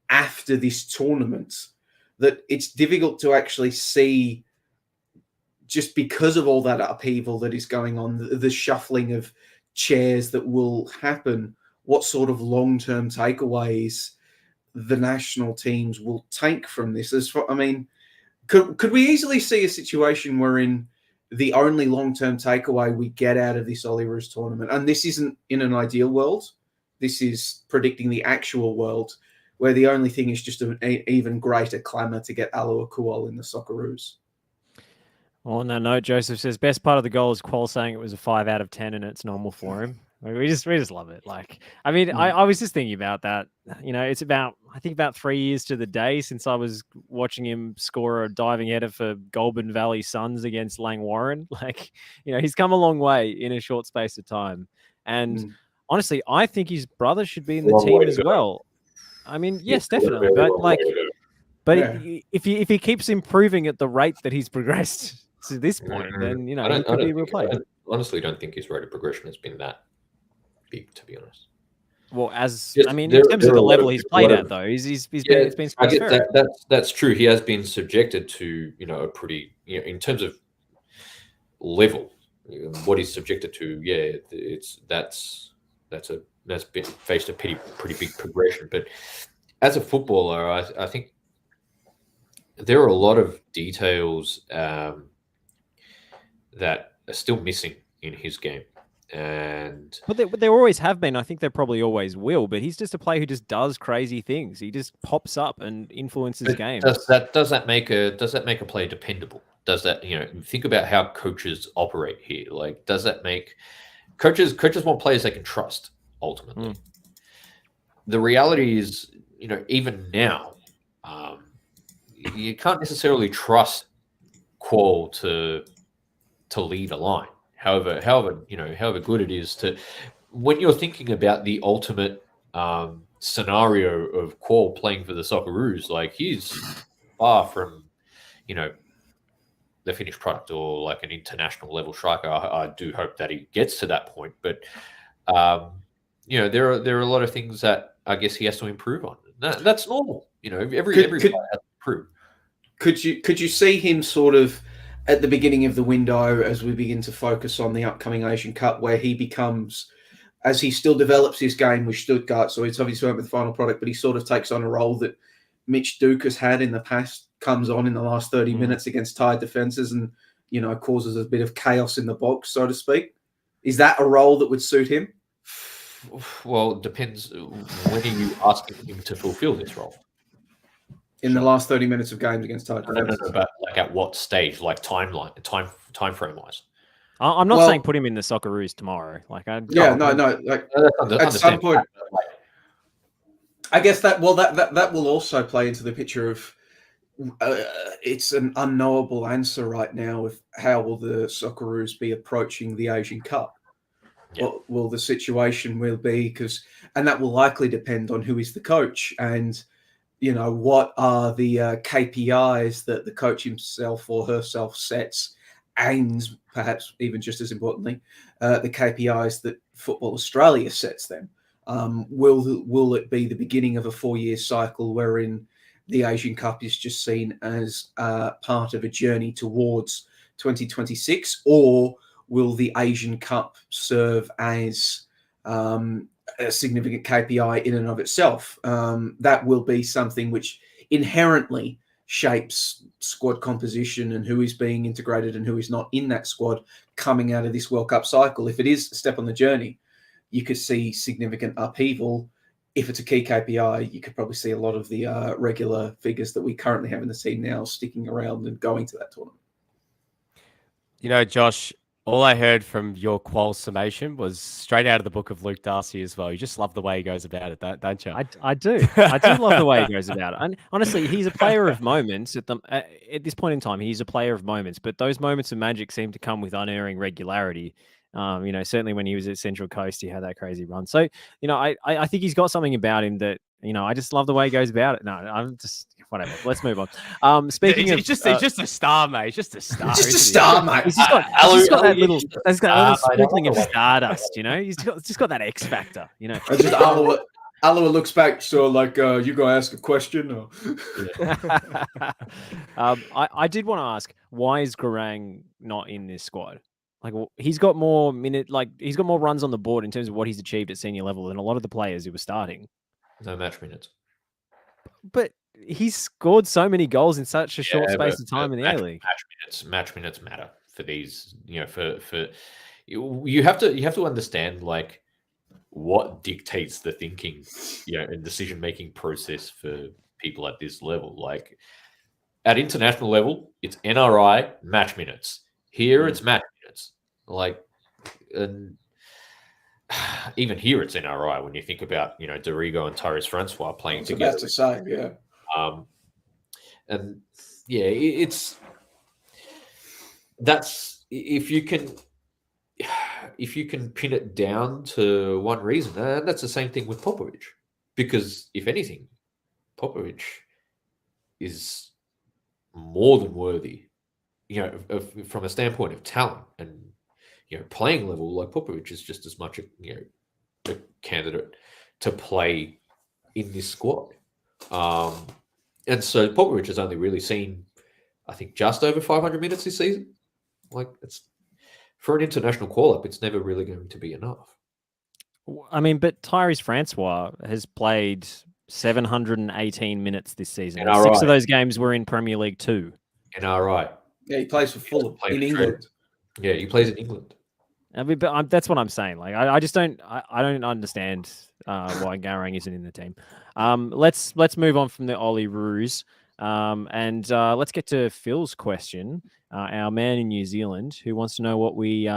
after this tournament that it's difficult to actually see, just because of all that upheaval that is going on, the shuffling of chairs that will happen, what sort of long-term takeaways the national teams will take from this. Could we easily see a situation wherein the only long-term takeaway we get out of this Olyroos tournament, and this isn't in an ideal world, this is predicting the actual world, where the only thing is just an even greater clamour to get Alua Kuol in the Socceroos? Well, on that note, Joseph says best part of the goal is Qual saying it was a 5 out of 10 and it's normal for him. We just love it. I was just thinking about that. It's about 3 years to the day since I was watching him score a diving header for Goulburn Valley Suns against Lang Warren. He's come a long way in a short space of time. And honestly, I think his brother should be in the team as well. I mean, yes, definitely. But if he keeps improving at the rate that he's progressed to this point, then he could be a real player. I honestly don't think his rate of progression has been that big, to be honest. Well, in terms of the level he's played at, though, it's been. I get that's true. He has been subjected to a pretty in terms of level, what he's subjected to. Yeah, that's been faced a pretty big progression. But as a footballer, I think there are a lot of details that are still missing in his game. But there always have been. I think there probably always will. But he's just a player who just does crazy things. He just pops up and influences games. Does that make a player dependable? Does that think about how coaches operate here? Does that make coaches want players they can trust ultimately? The reality is, even now, you can't necessarily trust Qual to lead a line. However good it is to, when you're thinking about the ultimate scenario of Qual playing for the Socceroos, he's far from, the finished product or an international level striker. I do hope that he gets to that point, but there are a lot of things that I guess he has to improve on. That's normal. Every player has to improve. Could you see him sort of at the beginning of the window, as we begin to focus on the upcoming Asian Cup, where he becomes, as he still develops his game with Stuttgart, so it's obviously over the final product, but he sort of takes on a role that Mitch Duke has had in the past, comes on in the last 30 minutes against tired defences and, causes a bit of chaos in the box, so to speak. Is that a role that would suit him? Well, it depends. When are you asking him to fulfill this role? In the last 30 minutes of games against tired defences. No, but at what stage, time frame wise? I'm not saying put him in the Socceroos tomorrow. At some point, I guess that will also play into the picture of it's an unknowable answer right now of how will the Socceroos be approaching the Asian Cup. Yeah. What will the situation will be? And that will likely depend on who is the coach and what are the KPIs that the coach himself or herself sets, and perhaps even just as importantly, the KPIs that Football Australia sets them. Will it be the beginning of a 4-year cycle wherein the Asian Cup is just seen as part of a journey towards 2026, or will the Asian Cup serve as a significant KPI in and of itself? That will be something which inherently shapes squad composition and who is being integrated and who is not in that squad coming out of this World Cup cycle. If it is a step on the journey, you could see significant upheaval. If it's a key KPI, you could probably see a lot of the regular figures that we currently have in the team now sticking around and going to that tournament. Josh, All I heard from your qual summation was straight out of the book of Luke Darcy as well. You just love the way he goes about it, don't you? I do. I do love the way he goes about it. And honestly, he's a player of moments. At this point in time, he's a player of moments. But those moments of magic seem to come with unerring regularity. Certainly when he was at Central Coast, he had that crazy run. So, I think he's got something about him that, I just love the way he goes about it. No, I'm just whatever. Let's move on. Speaking he's of, just a star, mate. He's just a star. Just a isn't he? star, mate. he's just got that little, there's got a little sprinkling of stardust. He's just got that X factor. And just Alua looks back, so like, you gonna ask a question? Or... I did want to ask, why is Garang not in this squad? Like, he's got more he's got more runs on the board in terms of what he's achieved at senior level than a lot of the players who were starting. No match minutes. But he's scored so many goals in such a short space of time in the A-League. Match minutes matter for these. You have to understand like what dictates the thinking, and decision making process for people at this level. Like at international level, it's NRI match minutes. Here, it's match minutes. Like, and even here, it's NRI when you think about Dorigo and Tyrese Francois playing together. About to say, yeah. And yeah, that's if you can pin it down to one reason, and that's the same thing with Popovic, because if anything, Popovic is more than worthy, from a standpoint of talent and playing level. Like Popovic is just as much a candidate to play in this squad. And so Popovic has only really seen, I think, just over 500 minutes this season. Like, it's for an international call-up, it's never really going to be enough. I mean, but Tyrese Francois has played 718 minutes this season. And 6 of those games were in Premier League 2. NRI. Yeah, he plays for Fulham in England. Yeah, he plays in England. I mean, but that's what I'm saying. Like, I just don't understand why Garang isn't in the team. Let's move on from the Ollie Ruse, and let's get to Phil's question. Our man in New Zealand, who wants to know what we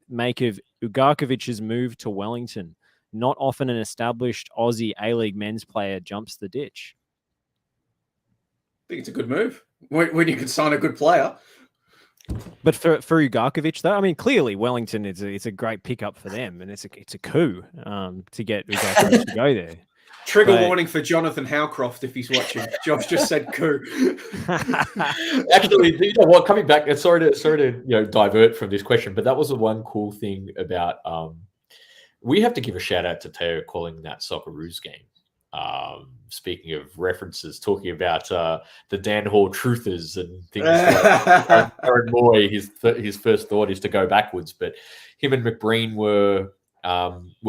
make of Ugarkovic's move to Wellington. Not often an established Aussie A-League men's player jumps the ditch. I think it's a good move when you can sign a good player. But for Ugarkovic, though, I mean, clearly Wellington it's a great pickup for them, and it's a coup to get Ugarkovic to go there. Trigger warning for Jonathan Howcroft if he's watching. Josh just said coup. Actually, you know what? Coming back, sorry to divert from this question, but that was the one cool thing about. We have to give a shout out to Teo calling that Socceroos game. Speaking of references, talking about the Dan Hall truthers and things like Aaron Moy, his first thought is to go backwards, but him and McBreen were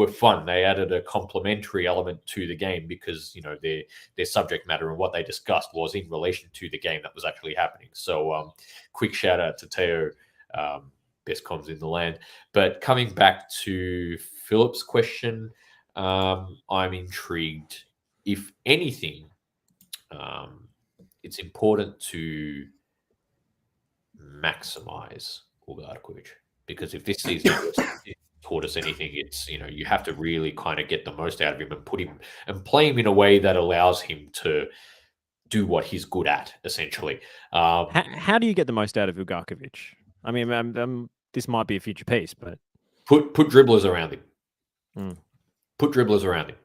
fun. They added a complementary element to the game because their subject matter and what they discussed was in relation to the game that was actually happening. So quick shout out to Teo, best comms in the land. But coming back to Philip's question, I'm intrigued. If anything, it's important to maximize Ugarkovic, because if this season taught us anything, it's you have to really kind of get the most out of him and put him and play him in a way that allows him to do what he's good at, essentially. How do you get the most out of Ugarkovic? I mean, this might be a future piece, but put dribblers around him. Put dribblers around him,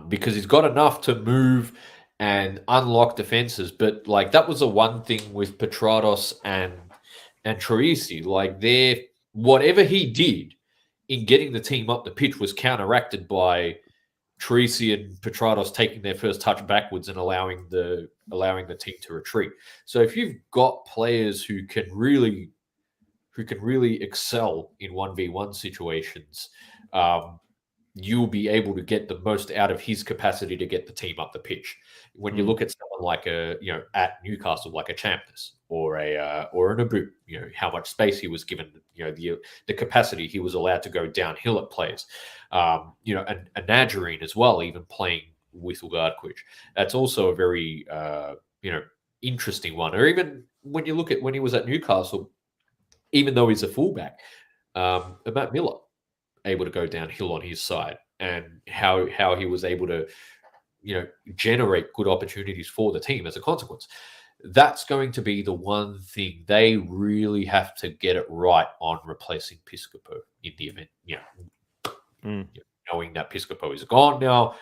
because he's got enough to move and unlock defenses. But like that was the one thing with Petrados and Troisi, like whatever he did in getting the team up the pitch was counteracted by Troisi and Petrados taking their first touch backwards and allowing the team to retreat. So if you've got players who can really excel in 1v1 situations, you'll be able to get the most out of his capacity to get the team up the pitch. When you look at someone like at Newcastle, like a Champness or an Abu, how much space he was given, the capacity he was allowed to go downhill at players, and Najarine as well, even playing with Ugarkovic. That's also a very interesting one. Or even when you look at when he was at Newcastle, even though he's a fullback, Matt Miller able to go downhill on his side, and how he was able to, generate good opportunities for the team as a consequence. That's going to be the one thing they really have to get it right on replacing Piscopo in the event, knowing that Piscopo is gone now.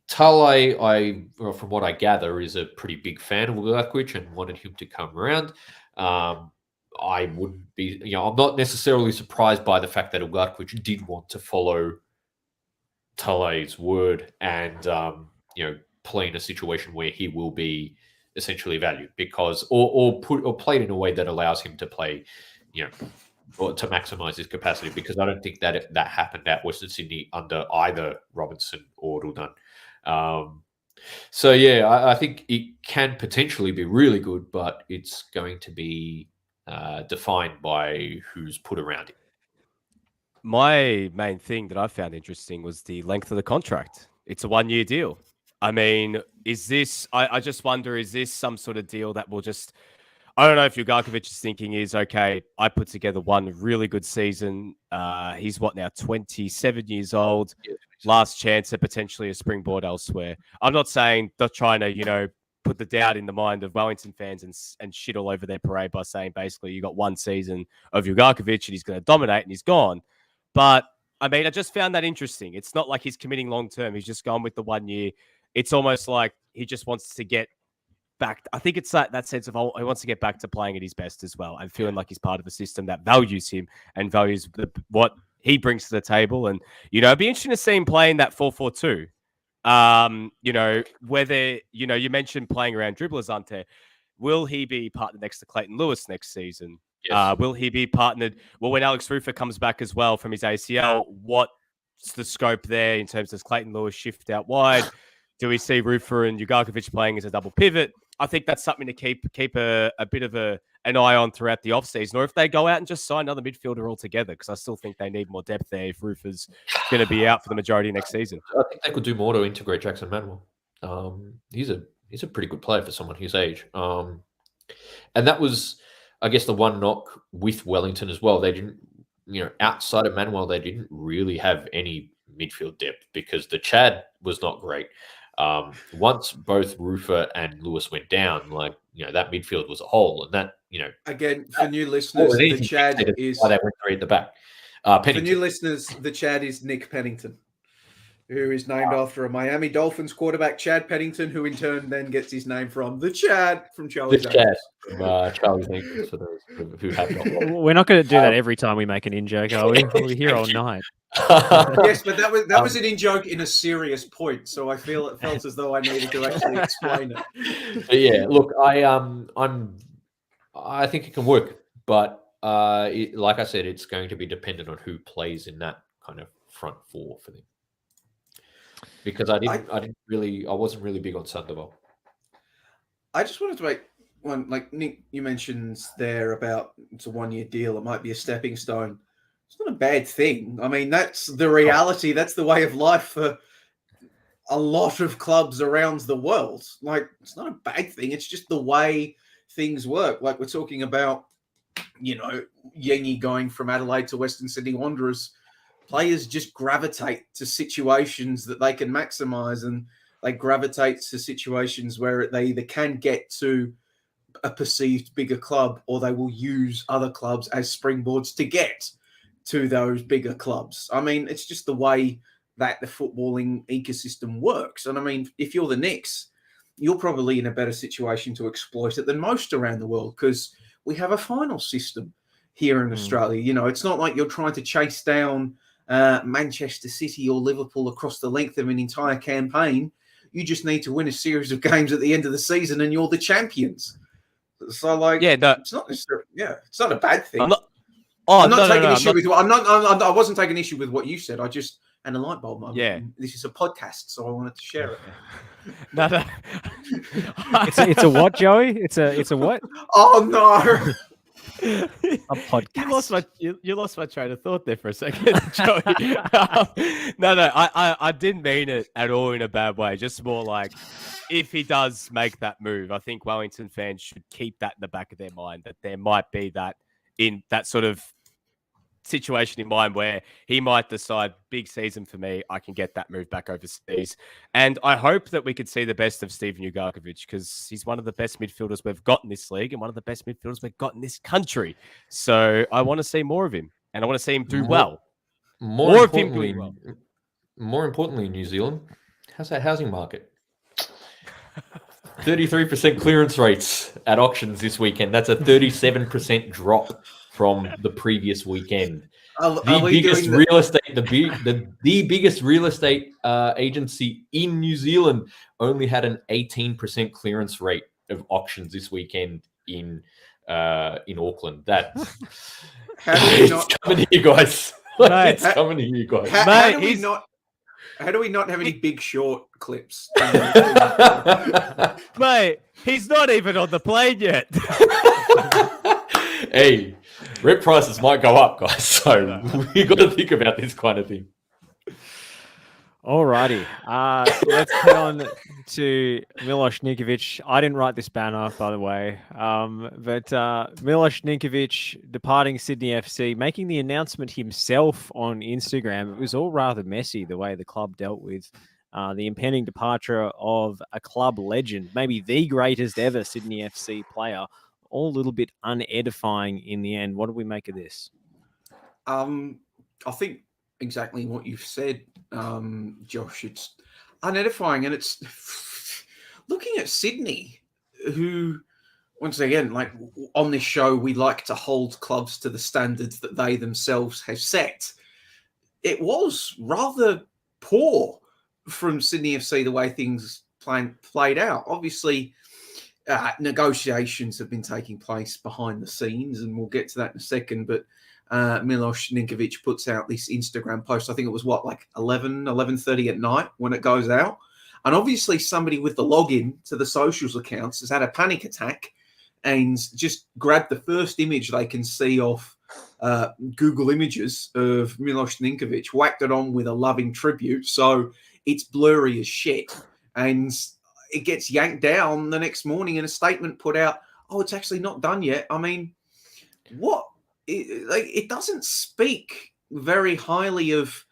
Tale, from what I gather, is a pretty big fan of Ugarkovic and wanted him to come around. I wouldn't be, I'm not necessarily surprised by the fact that Ugarkovic did want to follow Tale's word and, play in a situation where he will be essentially valued because, or played in a way that allows him to play, or to maximize his capacity, because I don't think that that happened at Western Sydney under either Robinson or Ruddan. I think it can potentially be really good, but it's going to be defined by who's put around it. My main thing that I found interesting was the length of the contract. It's a 1-year deal. I mean, is this, I just wonder, is this some sort of deal that will just, I don't know if Ugarkovic's thinking is, okay, I put together one really good season. He's now, 27 years old, last chance at potentially a springboard elsewhere. I'm not saying they're trying to, put the doubt in the mind of Wellington fans and shit all over their parade by saying basically you got one season of Ugarkovic and he's going to dominate and he's gone. But I mean, I just found that interesting. It's not like he's committing long term. He's just gone with the 1 year. It's almost like he just wants to get back. I think it's that sense of he wants to get back to playing at his best as well and feeling like he's part of a system that values him and values what he brings to the table. And, it'd be interesting to see him playing that 4-4-2. Whether, you mentioned playing around dribblers, Ante. Will he be partnered next to Clayton Lewis next season? Yes. Will he be partnered? Well, when Alex Rufer comes back as well from his ACL, what's the scope there in terms of Clayton Lewis shift out wide? Do we see Rufer and Ugarkovic playing as a double pivot? I think that's something to keep a bit of an eye on throughout the offseason, or if they go out and just sign another midfielder altogether, because I still think they need more depth there if Rufer's going to be out for the majority of next season. I think they could do more to integrate Jackson Manuel. He's a pretty good player for someone his age. And that was, I guess, the one knock with Wellington as well. They didn't, outside of Manuel, they didn't really have any midfield depth because the Chad was not great. Once both Rufer and Lewis went down, that midfield was a hole, and that, again, for new listeners, the Chad is why they went three at the back. For new listeners, the Chad is Nick Pennington, who is named after a Miami Dolphins quarterback, Chad Pennington, who in turn then gets his name from the Chad from Charlie's Angels. Charlie's Angels, for those who have not. We're not going to do that every time we make an in-joke, are we? We're here all night. Yes, but that was an in-joke in a serious point, so it felt as though I needed to actually explain it. But yeah, look, I think it can work, but like I said, it's going to be dependent on who plays in that kind of front four for them. Because I wasn't really big on Sandoval. I just wanted to make one, like Nick, you mentioned there about it's a 1 year deal. It might be a stepping stone. It's not a bad thing. I mean, that's the reality. That's the way of life for a lot of clubs around the world. Like, it's not a bad thing. It's just the way things work. Like, we're talking about, Yengi going from Adelaide to Western Sydney Wanderers. Players just gravitate to situations that they can maximize, and they gravitate to situations where they either can get to a perceived bigger club or they will use other clubs as springboards to get to those bigger clubs. I mean, it's just the way that the footballing ecosystem works. And I mean, if you're the Knicks, you're probably in a better situation to exploit it than most around the world because we have a final system here in Australia. It's not like you're trying to chase down Manchester City or Liverpool across the length of an entire campaign. You just need to win a series of games at the end of the season and you're the champions. So it's not necessarily, it's not a bad thing. I wasn't taking issue with what you said. I just had a light bulb moment. Yeah. This is a podcast, so I wanted to share it. No. It's a what, Joey? It's a what? Oh no. A podcast. You lost my train of thought there for a second, Joey. No, I didn't mean it at all in a bad way. Just more like, if he does make that move, I think Wellington fans should keep that in the back of their mind, that there might be that in that sort of situation in mind where he might decide big season for me, I can get that move back overseas. And I hope that we could see the best of Steven Ugarkovic because he's one of the best midfielders we've got in this league and one of the best midfielders we've got in this country. So I want to see more of him and I want to see him do well. More of him importantly, doing well. more importantly, in New Zealand, how's that housing market? 33% clearance rates at auctions this weekend. That's a 37% drop from the previous weekend. The biggest real estate, the biggest real estate agency in New Zealand only had an 18% clearance rate of auctions this weekend in Auckland. That's coming to you guys. It's coming to you guys. How do we not have any Big Short clips? Mate, he's not even on the plane yet. Hey, rent prices might go up, guys. So we got to think about this kind of thing. Alrighty, let's get on to Milos Ninkovic. I didn't write this banner, by the way, but Milos Ninkovic departing Sydney FC, making the announcement himself on Instagram. It was all rather messy the way the club dealt with the impending departure of a club legend, maybe the greatest ever Sydney FC player. All a little bit unedifying in the end. What do we make of this? I think exactly what you've said, Josh. It's unedifying, and it's looking at Sydney, who, once again, like on this show, we like to hold clubs to the standards that they themselves have set. It was rather poor from Sydney FC the way things played out. Obviously, negotiations have been taking place behind the scenes, and we'll get to that in a second. But Milos Ninkovic puts out this Instagram post. I think it was like 11:30 at night when it goes out. And obviously somebody with the login to the socials accounts has had a panic attack and just grabbed the first image they can see off Google Images of Milos Ninkovic, whacked it on with a loving tribute. So it's blurry as shit. And it gets yanked down the next morning and a statement put out, oh, it's actually not done yet. I mean, what? It doesn't speak very highly of,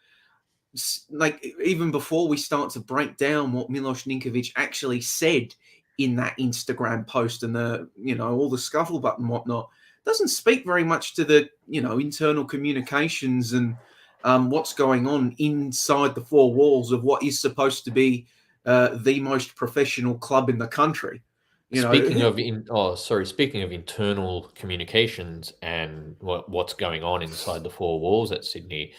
like, even before we start to break down what Milos Ninkovic actually said in that Instagram post and the, all the scuttlebutt and whatnot, doesn't speak very much to the, internal communications and what's going on inside the four walls of what is supposed to be the most professional club in the country. Speaking of internal communications and what's going on inside the four walls at Sydney,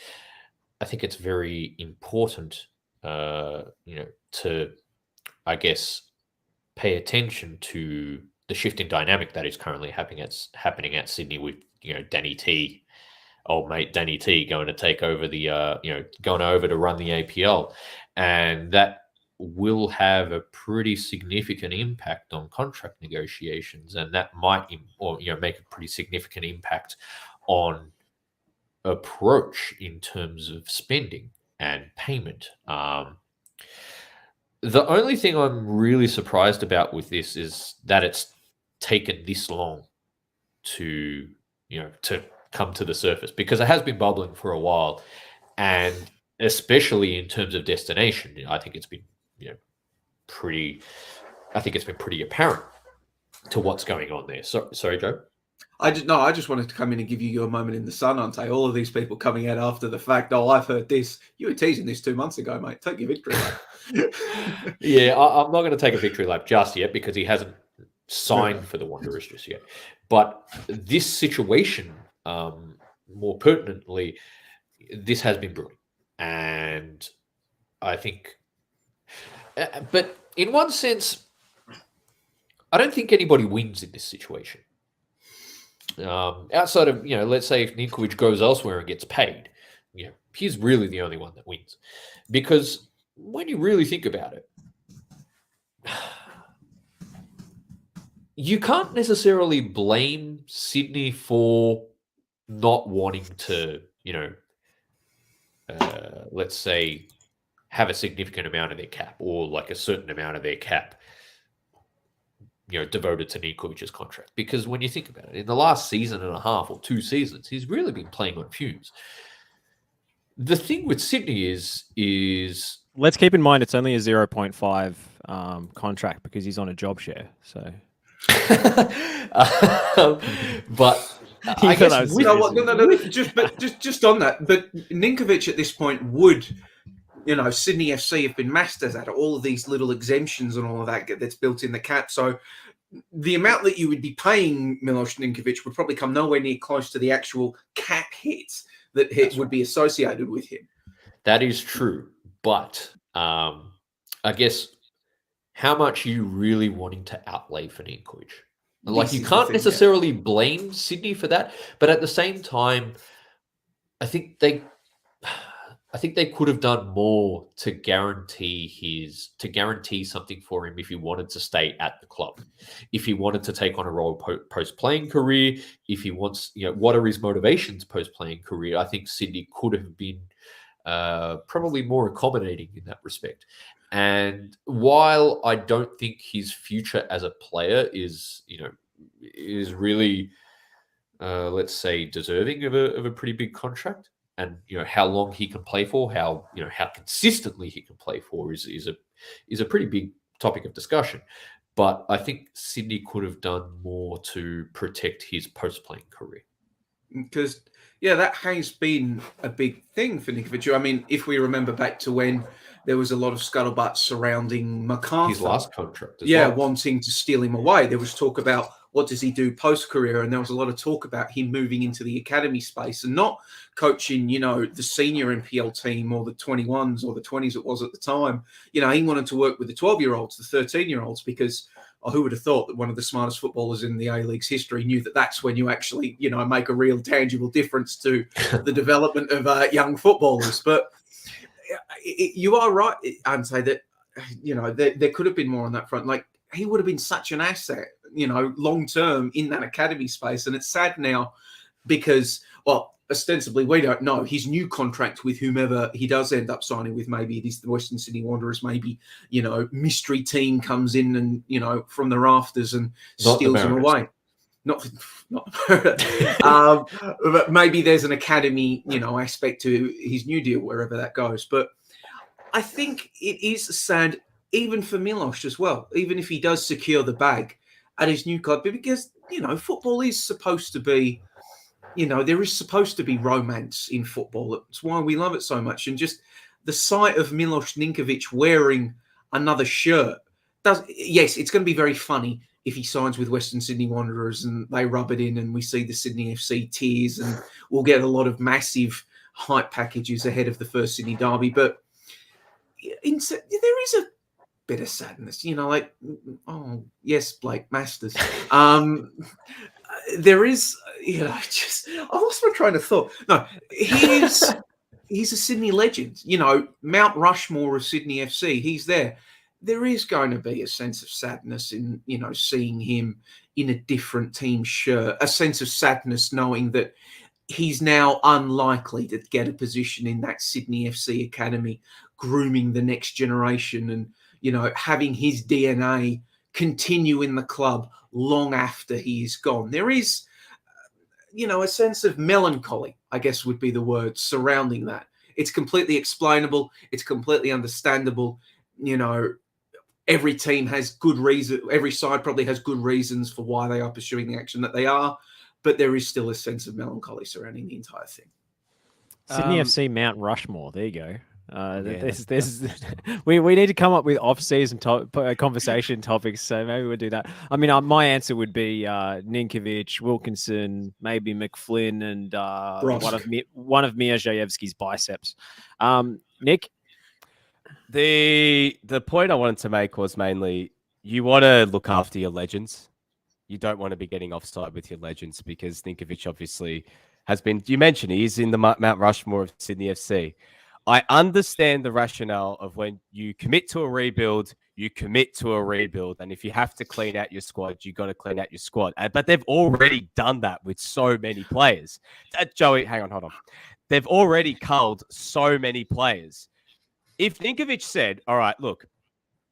I think it's very important, to, I guess, pay attention to the shift in dynamic that is currently happening at Sydney with, Danny T, old mate Danny T, going to take over going over to run the APL, and that will have a pretty significant impact on contract negotiations, and that might make a pretty significant impact on approach in terms of spending and payment. The only thing I'm really surprised about with this is that it's taken this long to come to the surface, because it has been bubbling for a while, and especially in terms of destination, I think it's been pretty apparent to what's going on there. Sorry, Joe. I just wanted to come in and give you your moment in the sun, Ante. All of these people coming out after the fact, oh, I've heard this. You were teasing this 2 months ago, mate. Take your victory lap. Yeah, I'm not going to take a victory lap just yet because he hasn't signed for the Wanderers just yet. But this situation, more pertinently, this has been brewing. And I think... but in one sense, I don't think anybody wins in this situation. Outside of, let's say if Ninkovic goes elsewhere and gets paid, he's really the only one that wins. Because when you really think about it, you can't necessarily blame Sydney for not wanting to, let's say, have a significant amount of their cap, or like a certain amount of their cap devoted to Niković's contract. Because when you think about it, in the last season and a half or 2 seasons, he's really been playing on fumes. The thing with Sydney is Let's keep in mind it's only a 0.5 contract because he's on a job share. So, but I You thought I guess was with, No, just on that. But Ninkovic at this point would, Sydney FC have been masters at it, all of these little exemptions and all of that that's built in the cap. So the amount that you would be paying Milos Ninkovic would probably come nowhere near close to the actual cap hits that would be associated with him. that is true, but I guess how much are you really wanting to outlay for Ninkovic? Like, you can't necessarily blame Sydney for that, but at the same time, I think they could have done more to guarantee something for him if he wanted to stay at the club, if he wanted to take on a role post-playing career, if he wants, what are his motivations post-playing career. I think Sydney could have been probably more accommodating in that respect. And while I don't think his future as a player is really, let's say, deserving of a pretty big contract, and how long he can play for, how consistently he can play for is a pretty big topic of discussion. But I think Sydney could have done more to protect his post-playing career. Because, that has been a big thing for Ninkovic. I mean, if we remember back to when there was a lot of scuttlebutt surrounding MacArthur. His last contract as well. Wanting to steal him away. There was talk about what does he do post-career, and there was a lot of talk about him moving into the academy space and not coaching, the senior NPL team or the 21s or the 20s it was at the time. He wanted to work with the 12-year-olds, the 13-year-olds, because who would have thought that one of the smartest footballers in the A-League's history knew that that's when you actually, make a real tangible difference to the development of young footballers. But you are right, Ante, that, there could have been more on that front. Like, he would have been such an asset, long-term in that academy space. And it's sad now because, ostensibly, we don't know his new contract with whomever he does end up signing with. Maybe it is the Western Sydney Wanderers. Maybe, mystery team comes in and, from the rafters and steals him away. Not but maybe there's an academy, aspect to his new deal, wherever that goes. But I think it is sad, even for Milos as well, even if he does secure the bag at his new club, because, football is supposed to be, there is supposed to be romance in football. That's why we love it so much. And just the sight of Milos Ninkovic wearing another shirt yes, it's going to be very funny if he signs with Western Sydney Wanderers and they rub it in and we see the Sydney FC tears, and we'll get a lot of massive hype packages ahead of the first Sydney derby. But there is a bit of sadness, like, oh, yes, Blake Masters. There is, I lost my train of thought. No, he's a Sydney legend, Mount Rushmore of Sydney FC. He's there. There is going to be a sense of sadness in, seeing him in a different team shirt, a sense of sadness knowing that he's now unlikely to get a position in that Sydney FC academy, grooming the next generation and, having his DNA continue in the club long after he is gone. There is, a sense of melancholy, I guess would be the word, surrounding that. It's completely explainable. It's completely understandable. Every team has good reason. Every side probably has good reasons for why they are pursuing the action that they are, but there is still a sense of melancholy surrounding the entire thing. Sydney FC Mount Rushmore. There you go. We need to come up with off-season conversation topics, so maybe we'll do that. I mean, my answer would be Ninkovic, Wilkinson, maybe McFlynn, and one of Mirzhayevsky's biceps. Nick? The point I wanted to make was mainly you want to look after your legends. You don't want to be getting offside with your legends, because Ninkovic obviously has been, you mentioned he's in the Mount Rushmore of Sydney FC. I understand the rationale of when you commit to a rebuild, you commit to a rebuild. And if you have to clean out your squad, you got to clean out your squad. But they've already done that with so many players. Joey, hold on. They've already culled so many players. If Ninkovic said, all right, look,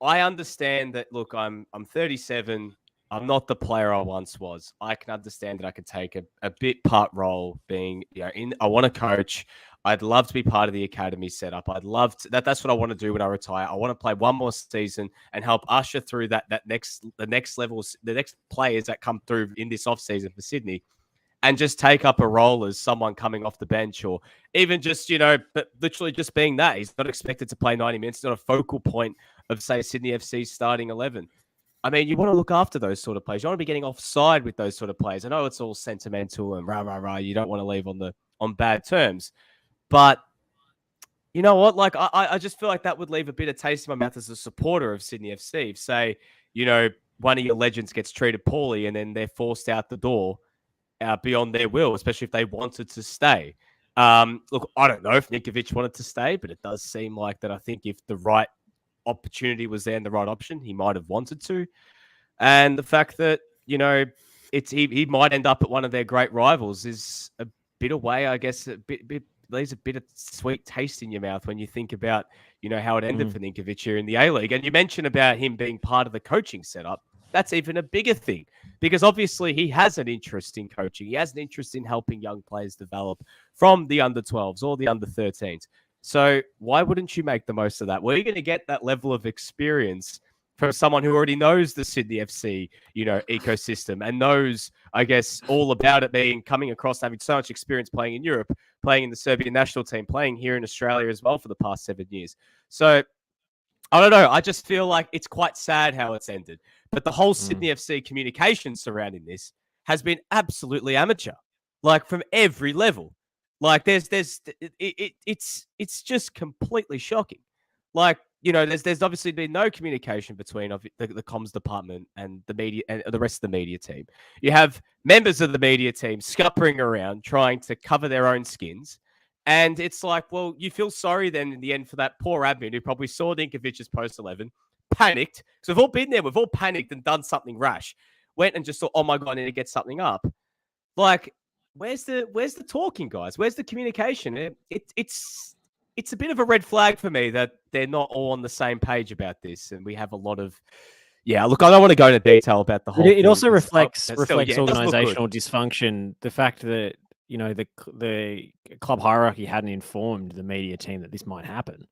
I understand that, look, I'm 37. I'm not the player I once was. I can understand that I can take a bit part role being, I want to coach. I'd love to be part of the academy setup. I'd love to, that's what I want to do when I retire. I want to play one more season and help usher through the next levels, the next players that come through in this off season for Sydney, and just take up a role as someone coming off the bench, or even just, but literally just being that. He's not expected to play 90 minutes. It's not a focal point of, say, Sydney FC's starting 11. I mean, you want to look after those sort of players. You want to be getting offside with those sort of players. I know it's all sentimental and rah. You don't want to leave on bad terms. But you know what? Like, I just feel like that would leave a bit of taste in my mouth as a supporter of Sydney FC. If, say, one of your legends gets treated poorly and then they're forced out the door beyond their will, especially if they wanted to stay. Look, I don't know if Ninkovic wanted to stay, but it does seem like that. I think if the right opportunity was there and the right option, he might have wanted to. And the fact that, he might end up at one of their great rivals is a bit away, I guess, leaves a bit of sweet taste in your mouth when you think about, how it ended for Ninkovic here in the A-League. And you mentioned about him being part of the coaching setup. That's even a bigger thing, because obviously he has an interest in coaching. He has an interest in helping young players develop from the under-12s or the under-13s. So why wouldn't you make the most of that? Well, you're going to get that level of experience from someone who already knows the Sydney FC, ecosystem, and knows, I guess, all about it, coming across, having so much experience playing in Europe, playing in the Serbian national team, playing here in Australia as well for the past 7 years. So I don't know. I just feel like it's quite sad how it's ended. But the whole Sydney FC communication surrounding this has been absolutely amateur, like from every level. Like it's just completely shocking. Like, there's obviously been no communication between the comms department and the media and the rest of the media team. You have members of the media team scuppering around trying to cover their own skins. And it's like, well, you feel sorry then in the end for that poor admin who probably saw Ninkovic's post 11, panicked. Because we've all been there. We've all panicked and done something rash. Went and just thought, oh my God, I need to get something up. Like, where's the talking, guys? Where's the communication? It's a bit of a red flag for me that they're not all on the same page about this. And we have a lot of, look, I don't want to go into detail about the whole It thing. also reflects It doesn't look organizational good. dysfunction. The fact that, the club hierarchy hadn't informed the media team that this might happen.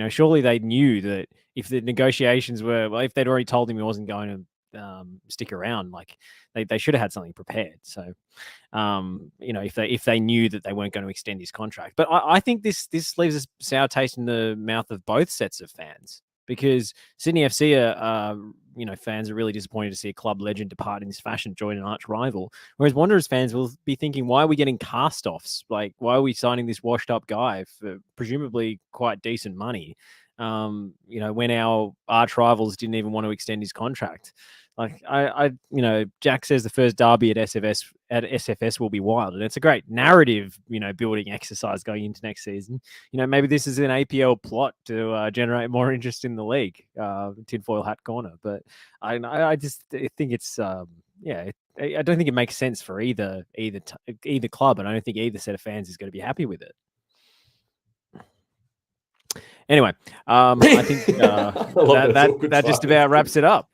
Surely they knew that if the negotiations if they'd already told him he wasn't going to stick around, like they should have had something prepared. So, if they knew that they weren't going to extend his contract, but I think this leaves a sour taste in the mouth of both sets of fans, because Sydney FC fans are really disappointed to see a club legend depart in this fashion, join an arch rival. Whereas Wanderers fans will be thinking, why are we getting cast-offs? Like, why are we signing this washed-up guy for presumably quite decent money? When our arch rivals didn't even want to extend his contract. Like, Jack says the first derby at SFS will be wild, and it's a great narrative, building exercise going into next season. Maybe this is an APL plot to generate more interest in the league, tinfoil hat corner. But I just think it's, I don't think it makes sense for either club, and I don't think either set of fans is going to be happy with it. Anyway, I think that just about wraps it up.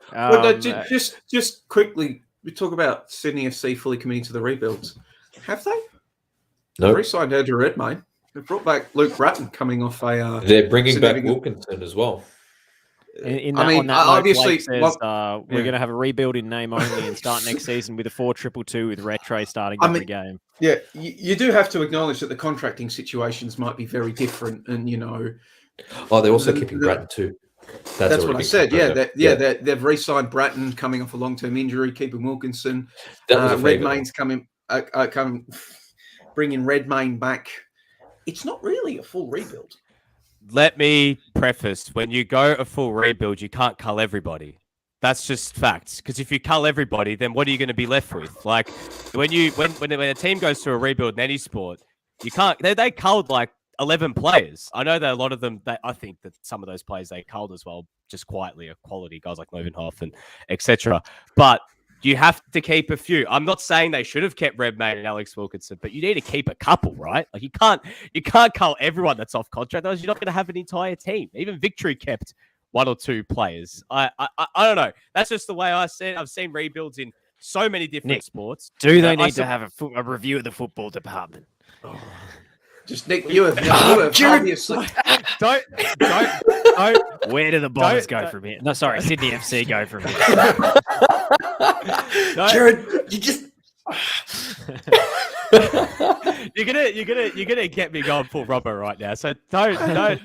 Just quickly, we talk about Sydney FC fully committing to the rebuilds. Have they? No. Nope. Re-signed Andrew Redmayne. They've brought back Luke Bratton coming off a... They're bringing back Wilkinson as well. Obviously, says, we're going to have a rebuild in name only and start next season with a 4-2-2 with Retray starting every game. Yeah, you do have to acknowledge that the contracting situations might be very different, and they're also keeping Bratton too. That's what I said. They've re-signed Bratton coming off a long-term injury, keeping Wilkinson. Redmayne's coming, bringing Redmayne back. It's not really a full rebuild. Let me preface, when you go a full rebuild, you can't cull everybody. That's just facts. Because if you cull everybody, then what are you going to be left with? Like when a team goes through a rebuild in any sport, you can't. They culled like 11 players. I know that a lot of them. I think that some of those players they culled as well, just quietly, are quality guys like Lovenhoff and etc. But you have to keep a few. I'm not saying they should have kept Redmayne and Alex Wilkinson, but you need to keep a couple, right? Like you can't cull everyone that's off contract. Otherwise, you're not going to have an entire team. Even Victory kept one or two players. I don't know. That's just the way I see it. I've seen rebuilds in so many different Nick, sports. Do they I need to have a review of the football department? Just Nick, you have obviously. Don't. Where do the Bombers go don't- from here? No, sorry, Sydney FC go from here. Jared, you just. You're gonna get me going full Robbo right now. So don't.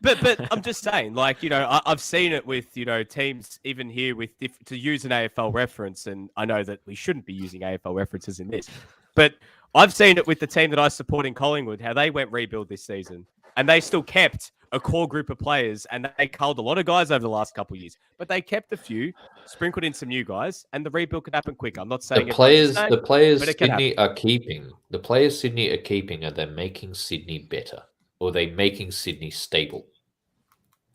But I'm just saying, like, you know, I've seen it with, you know, teams even here with to use an AFL reference, and I know that we shouldn't be using AFL references in this, but I've seen it with the team that I support in Collingwood, how they went rebuild this season, and they still kept a core group of players, and they culled a lot of guys over the last couple of years, but they kept a few, sprinkled in some new guys, and the rebuild could happen quicker. I'm not saying The players but it can Sydney are keeping. The players Sydney are keeping. Are they making Sydney better, or are they making Sydney stable?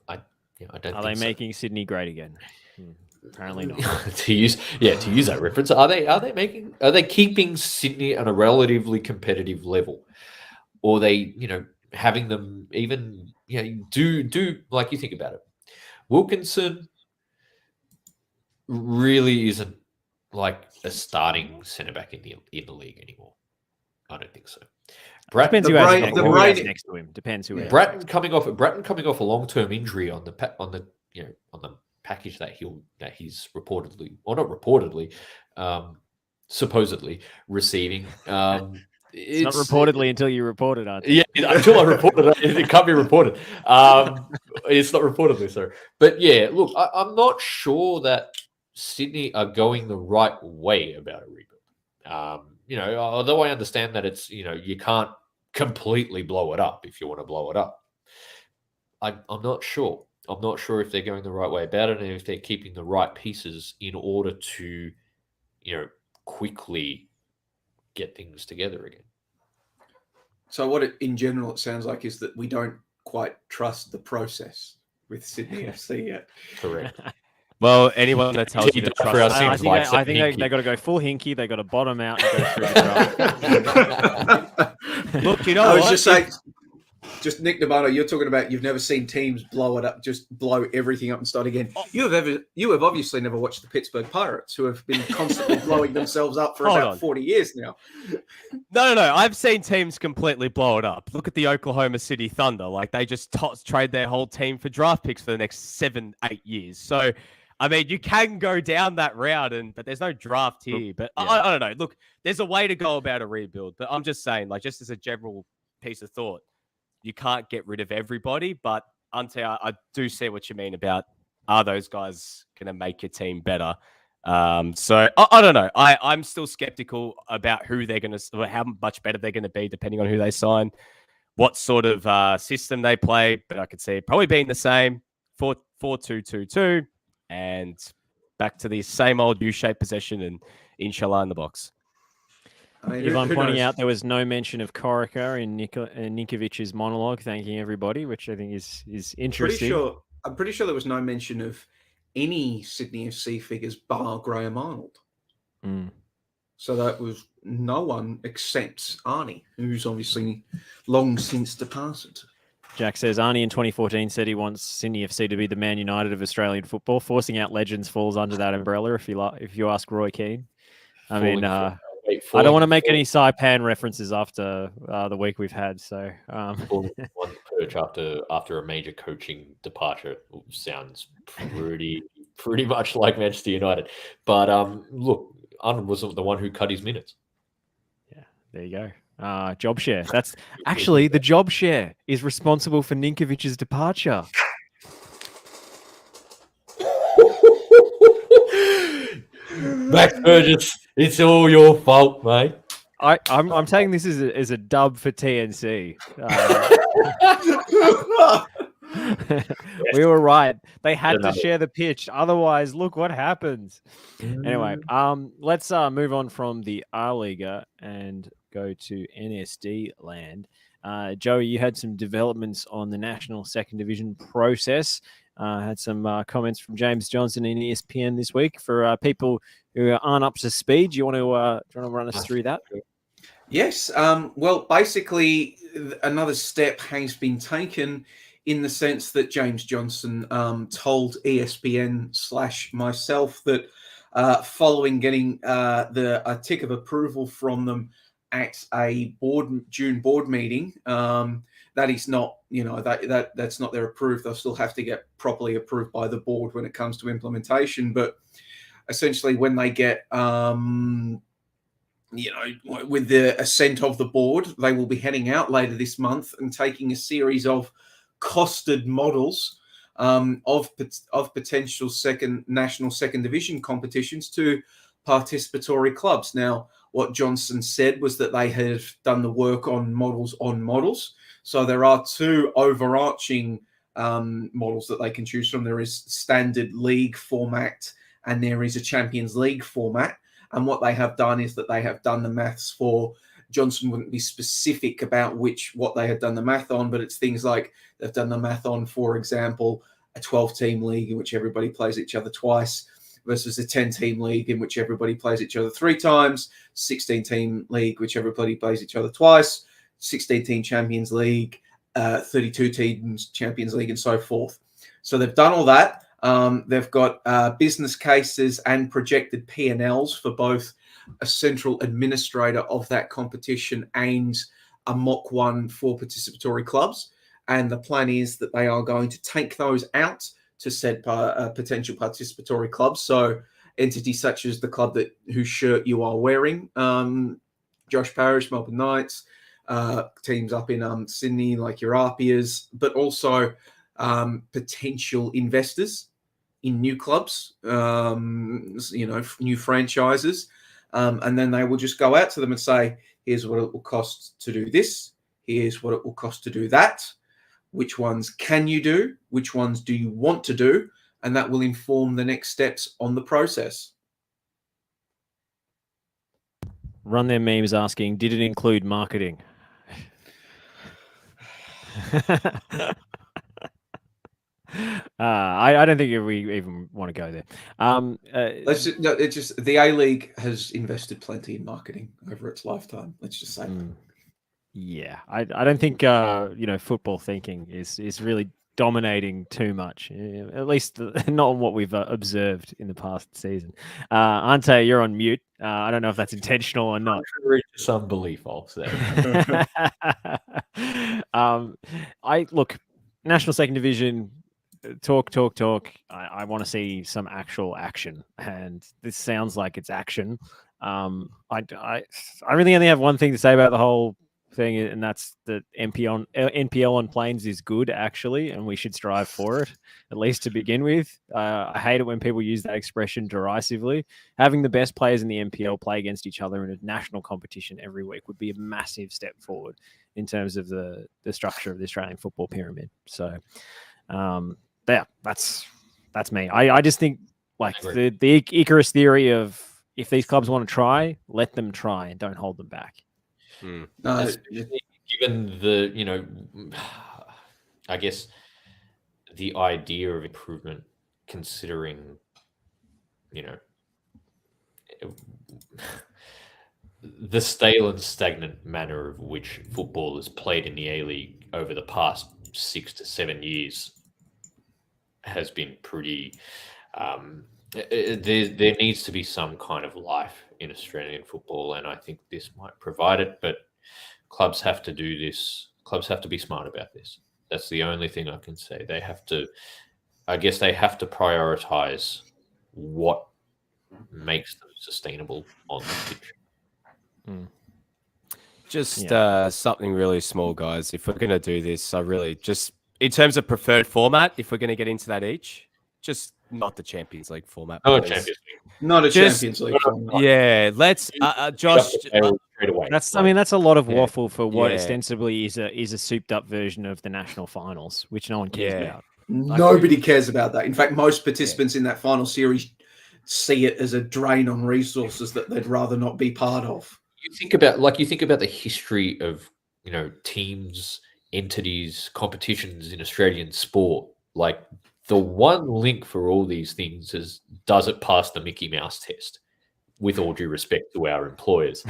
I don't. Are think they so. making Sydney great again? Apparently not. to use that reference, are they keeping Sydney at a relatively competitive level, or are they, you know, having them even, you know, do like, you think about it, Wilkinson really isn't like a starting centre back in the league anymore. I don't think so. Depends who has next to him. Depends who. Bratton coming off a long-term injury on the package that he's reportedly, or not reportedly, supposedly receiving. It's not reportedly until you report it, aren't you? Yeah, until I report it, it can't be reported. It's not reportedly, sorry. But yeah, look, I'm not sure that Sydney are going the right way about a rebuild. You know, although I understand that it's, you know, you can't completely blow it up if you want to blow it up. I'm not sure. I'm not sure if they're going the right way about it, and if they're keeping the right pieces in order to, you know, quickly get things together again. So what in general it sounds like is that we don't quite trust the process with Sydney FC yet. Correct. Well, anyone that tells you to trust, I think they got to go full hinky. They got to bottom out and go through the draft. Look, you know, I was what? just saying, just Nick Nabano, you're talking about you've never seen teams blow it up, just blow everything up and start again. You have obviously never watched the Pittsburgh Pirates, who have been constantly blowing themselves up for about 40 years now. No. I've seen teams completely blow it up. Look at the Oklahoma City Thunder. Like, they just trade their whole team for draft picks for the next 7-8 years. So, I mean, you can go down that route, but there's no draft here. But yeah. I don't know. Look, there's a way to go about a rebuild. But I'm just saying, like, just as a general piece of thought, you can't get rid of everybody. But Ante, I do see what you mean about, are those guys going to make your team better? So I don't know. I'm still skeptical about who they're going to, how much better they're going to be depending on who they sign, what sort of system they play. But I could see it probably being the same 4-2-2-2. And back to the same old U-shaped possession and inshallah in the box. Ivan pointing out there was no mention of Corica in Ninkovic's monologue, thanking everybody, which I think is interesting. I'm pretty sure there was no mention of any Sydney FC figures bar Graham Arnold. So that was no one except Arnie, who's obviously long since departed. Jack says Arnie in 2014 said he wants Sydney FC to be the Man United of Australian football. Forcing out legends falls under that umbrella. If you ask Roy Keane, I mean, I don't want to make any Saipan references after the week we've had. So one perch after a major coaching departure sounds pretty much like Manchester United. But look, Arnold was the one who cut his minutes. Yeah, there you go. Job share. That's actually the job share is responsible for Ninkovic's departure. Max Burgess, it's all your fault, mate. I'm taking this as a dub for TNC. We were right. They had to share the pitch. Otherwise, look what happens. Anyway, let's move on from the R-Liga and go to NSD land. Joey, you had some developments on the National Second Division process. Had some comments from James Johnson in ESPN this week for people who aren't up to speed. Do you want to run us through that? Yes. Well, basically, another step has been taken in the sense that James Johnson told ESPN/myself that following getting a tick of approval from them at a June board meeting, that is not, that's not their approved. They'll still have to get properly approved by the board when it comes to implementation. But essentially, when they get with the assent of the board, they will be heading out later this month and taking a series of costed models of potential national second division competitions to participatory clubs. Now, what Johnson said was that they have done the work on models. So there are two overarching models that they can choose from. There is standard league format and there is a Champions League format. And what they have done is that they have done the maths for, Johnson wouldn't be specific about what they had done the math on, but it's things like they've done the math on, for example, a 12-team league in which everybody plays each other twice versus a 10-team league in which everybody plays each other 3 times, 16-team league which everybody plays each other twice, 16-team Champions League, 32 teams Champions League, and so forth. So they've done all that. They've got business cases and projected P&Ls for both a central administrator of that competition and a mock one for participatory clubs. And the plan is that they are going to take those out to said potential participatory clubs. So entities such as the club whose shirt you are wearing, Josh Parrish, Melbourne Knights, teams up in Sydney like your Arpias, but also potential investors in new clubs, new franchises. And then they will just go out to them and say, here's what it will cost to do this. Here's what it will cost to do that. Which ones can you do? Which ones do you want to do? And that will inform the next steps on the process. Run their memes asking, did it include marketing? I don't think we even want to go there. It's just the A-League has invested plenty in marketing over its lifetime. Let's just say. Yeah, I don't think football thinking is really dominating too much, at least not on what we've observed in the past season. Ante, you're on mute. I don't know if that's intentional or not. Contrary to some belief, I'll say. Look, National Second Division. Talk. I want to see some actual action, and this sounds like it's action. I really only have one thing to say about the whole thing, and that's that NPL on planes is good actually, and we should strive for it at least to begin with. I hate it when people use that expression derisively. Having the best players in the NPL play against each other in a national competition every week would be a massive step forward in terms of the structure of the Australian football pyramid. So. Yeah, that's me. I just think the Icarus theory of if these clubs want to try, let them try and don't hold them back. Given the, I guess the idea of improvement, considering, the stale and stagnant manner of which football is played in the A-League over the past 6 to 7 years has been pretty there needs to be some kind of life in Australian football, and I think this might provide it, but clubs have to do this. Clubs have to be smart about this. That's the only thing I can say. They have to prioritize what makes them sustainable on the pitch. Just something really small, guys. If we're going to do this, I really just, in terms of preferred format, if we're going to get into that each, just not the Champions League format. Not a Champions League. Not a Champions League format. Yeah, let's, Josh. That's a lot of waffle for what ostensibly is a souped up version of the national finals, which no one cares about. Nobody cares about that. In fact, most participants in that final series see it as a drain on resources that they'd rather not be part of. You think about the history of teams, entities, competitions in Australian sport. Like the one link for all these things is, does it pass the Mickey Mouse test? With all due respect to our employers.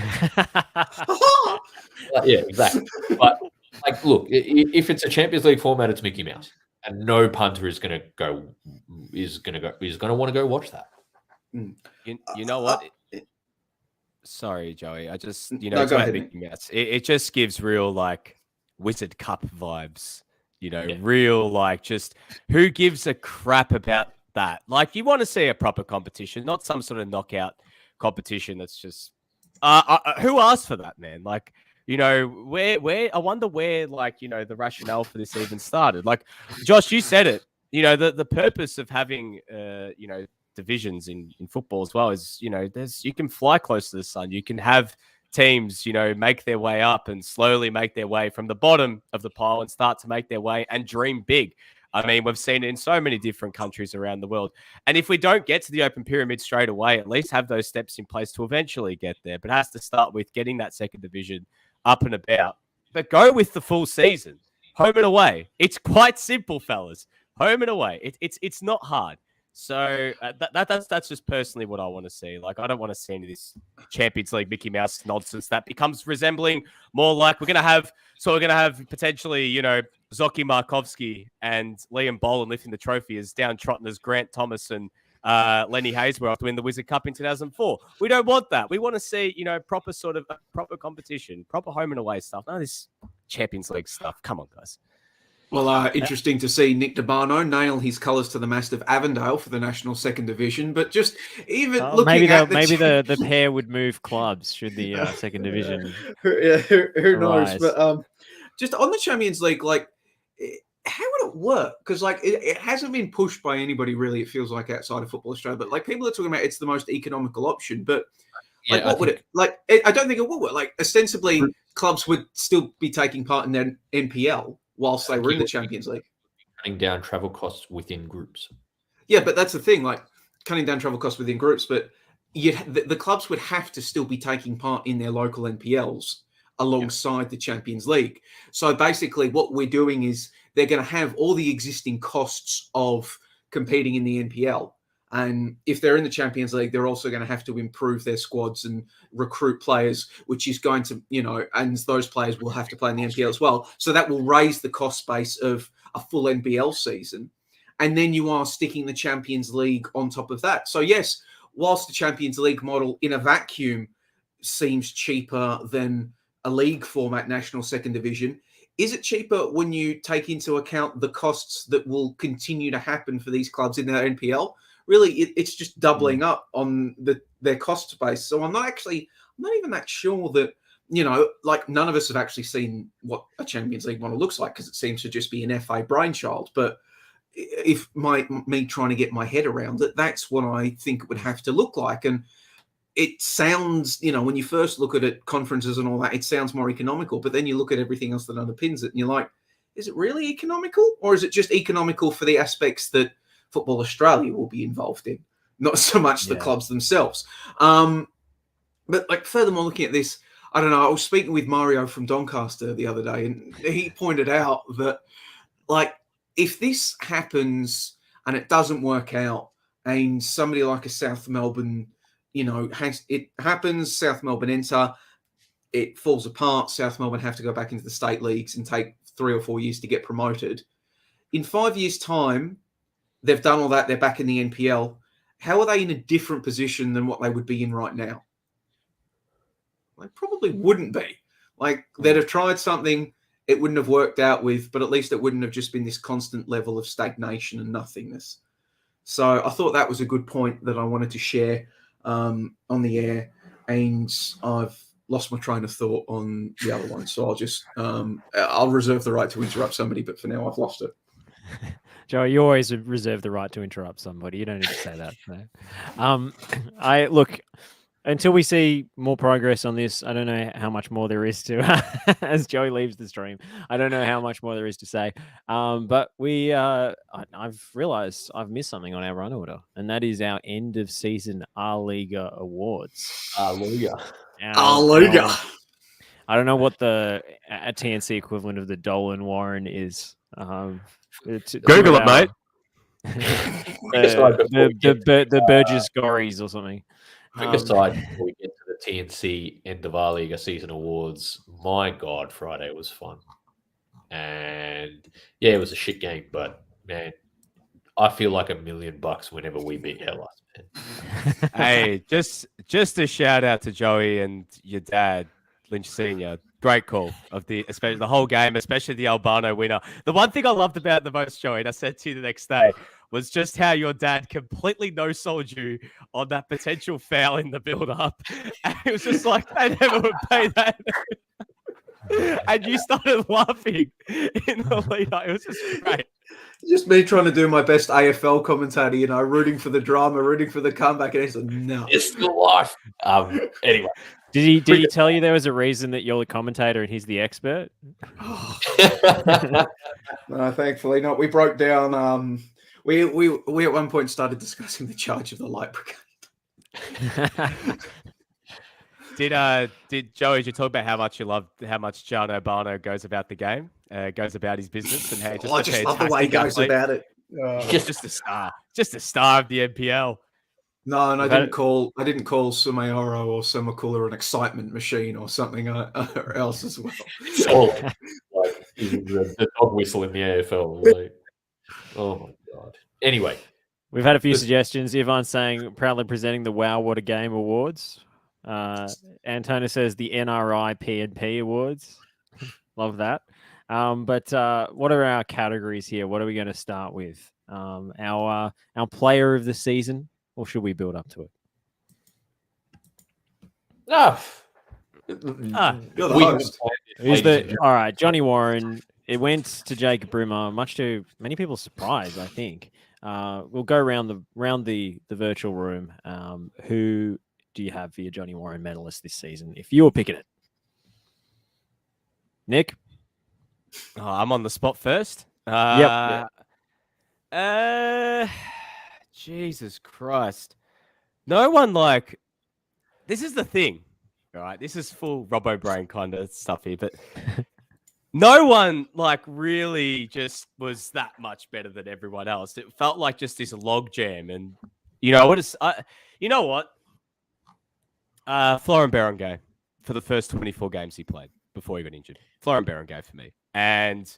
Yeah, exactly. But Like, look, if it's a Champions League format, it's Mickey Mouse, and no punter is going to want to go watch that. You know what? Sorry, Joey. I just, No, it's go about ahead, Mickey Mouse. It just gives real like Wizard Cup vibes. Real like just who gives a crap about that? Like you want to see a proper competition, not some sort of knockout competition that's just who asked for that, man? Like, where I wonder where like, the rationale for this even started. Like, Josh, you said it. The purpose of having divisions in football as well is, you can fly close to the sun. You can have teams, make their way up and slowly make their way from the bottom of the pile and start to make their way and dream big. I mean, we've seen it in so many different countries around the world. And if we don't get to the open pyramid straight away, at least have those steps in place to eventually get there. But it has to start with getting that second division up and about. But go with the full season, home and away. It's quite simple, fellas. Home and away. It's not hard. So that's just personally what I want to see. Like, I don't want to see any of this Champions League Mickey Mouse nonsense that becomes resembling more like we're going to have potentially, Zoki Markovsky and Liam Boland lifting the trophy as downtrodden as Grant Thomas and Lenny Hayesworth win the Wizard Cup in 2004. We don't want that. We want to see, proper competition, proper home and away stuff. None of this Champions League stuff. Come on, guys. Well, interesting to see Nick DeBarno nail his colours to the mast of Avondale for the National Second Division. But just even looking at the pair would move clubs should the Second Division. Who knows? But just on the Champions League, like, how would it work? Because like it hasn't been pushed by anybody really. It feels like outside of Football Australia, but like people are talking about it's the most economical option. But like, what would it like? I don't think it would work. Like ostensibly, clubs would still be taking part in their NPL. Whilst they were in the Champions League. Cutting down travel costs within groups. Yeah, but that's the thing, like cutting down travel costs within groups, but the clubs would have to still be taking part in their local NPLs alongside the Champions League. So basically what we're doing is they're going to have all the existing costs of competing in the NPL. And if they're in the Champions League, they're also going to have to improve their squads and recruit players, which is going to, and those players will have to play in the NPL as well. So that will raise the cost base of a full NBL season. And then you are sticking the Champions League on top of that. So yes, whilst the Champions League model in a vacuum seems cheaper than a league format National Second Division, is it cheaper when you take into account the costs that will continue to happen for these clubs in their NPL? Really, it's just doubling up on their cost base. So I'm not even that sure that, like none of us have actually seen what a Champions League model looks like because it seems to just be an FA brainchild. But if me trying to get my head around it, that's what I think it would have to look like. And it sounds, when you first look at it, conferences and all that, it sounds more economical. But then you look at everything else that underpins it and you're like, is it really economical? Or is it just economical for the aspects that Football Australia will be involved in, not so much the clubs themselves. But like furthermore, looking at this, I don't know, I was speaking with Mario from Doncaster the other day and he pointed out that like if this happens and it doesn't work out and somebody like a South Melbourne, it happens, South Melbourne enter, it falls apart, South Melbourne have to go back into the state leagues and take 3 or 4 years to get promoted. In 5 years' time, they've done all that. They're back in the NPL. How are they in a different position than what they would be in right now? They probably wouldn't be. Like, they'd have tried something it wouldn't have worked out with, but at least it wouldn't have just been this constant level of stagnation and nothingness. So I thought that was a good point that I wanted to share on the air. And I've lost my train of thought on the other one. So I'll reserve the right to interrupt somebody, but for now I've lost it. Joe, you always reserve the right to interrupt somebody. You don't need to say that. No. Look, until we see more progress on this, I don't know how much more there is to, as Joey leaves the stream, I don't know how much more there is to say. But I've realized I've missed something on our run order, and that is our end of season A-Liga awards. A-Liga. A-Liga. I don't know what the TNC equivalent of the Dolan Warren is. Google it, mate. the Burgess Gories or something. Quick aside before we get to the TNC end of our Liga season awards. My God, Friday was fun. and yeah, it was a shit game. But man, I feel like $1 million whenever we beat Hellas. Man. Hey, just a shout out to Joey and your dad, Lynch Senior. Great call especially the whole game, especially the Albano winner. The one thing I loved about the most, Joey, and I said to you the next day, was just how your dad completely no-sold you on that potential foul in the build-up. And it was just like, they never would pay that. And you started laughing in the lead-up. It was just great. Just me trying to do my best AFL commentator, rooting for the drama, rooting for the comeback, and he's like, no. It's the life. Anyway. Did he tell you there was a reason that you're the commentator and he's the expert? No, thankfully not. We broke down. We at one point started discussing the charge of the Light Brigade. Did Joey? Did you talk about how much you love how much John O'Barno goes about the game, goes about his business, and how he I just love the way he goes about it. Just a star of the NPL. No, and I didn't call Sumayoro or Sumakula an excitement machine or something else as well. It's all like the dog whistle in the AFL. Like, oh my god. Anyway, we've had a few suggestions. Ivan's saying proudly presenting the Wow What a Game Awards. Antonio says the NRI P&P Awards. Love that. But what are our categories here? What are we going to start with? Our player of the season, or should we build up to it? You're the host. All right, Johnny Warren. It went to Jacob Brimmer, much to many people's surprise, I think. We'll go around the virtual room. Who do you have for your Johnny Warren medalist this season, if you were picking it? Nick? I'm on the spot first. Yep. Jesus Christ. No one this is the thing, right? This is full Robbo brain kind of stuff here, but no one really just was that much better than everyone else. It felt like just this log jam, and you know what? Florian Berenguer for the first 24 games he played before he got injured. Florian Berenguer for me, and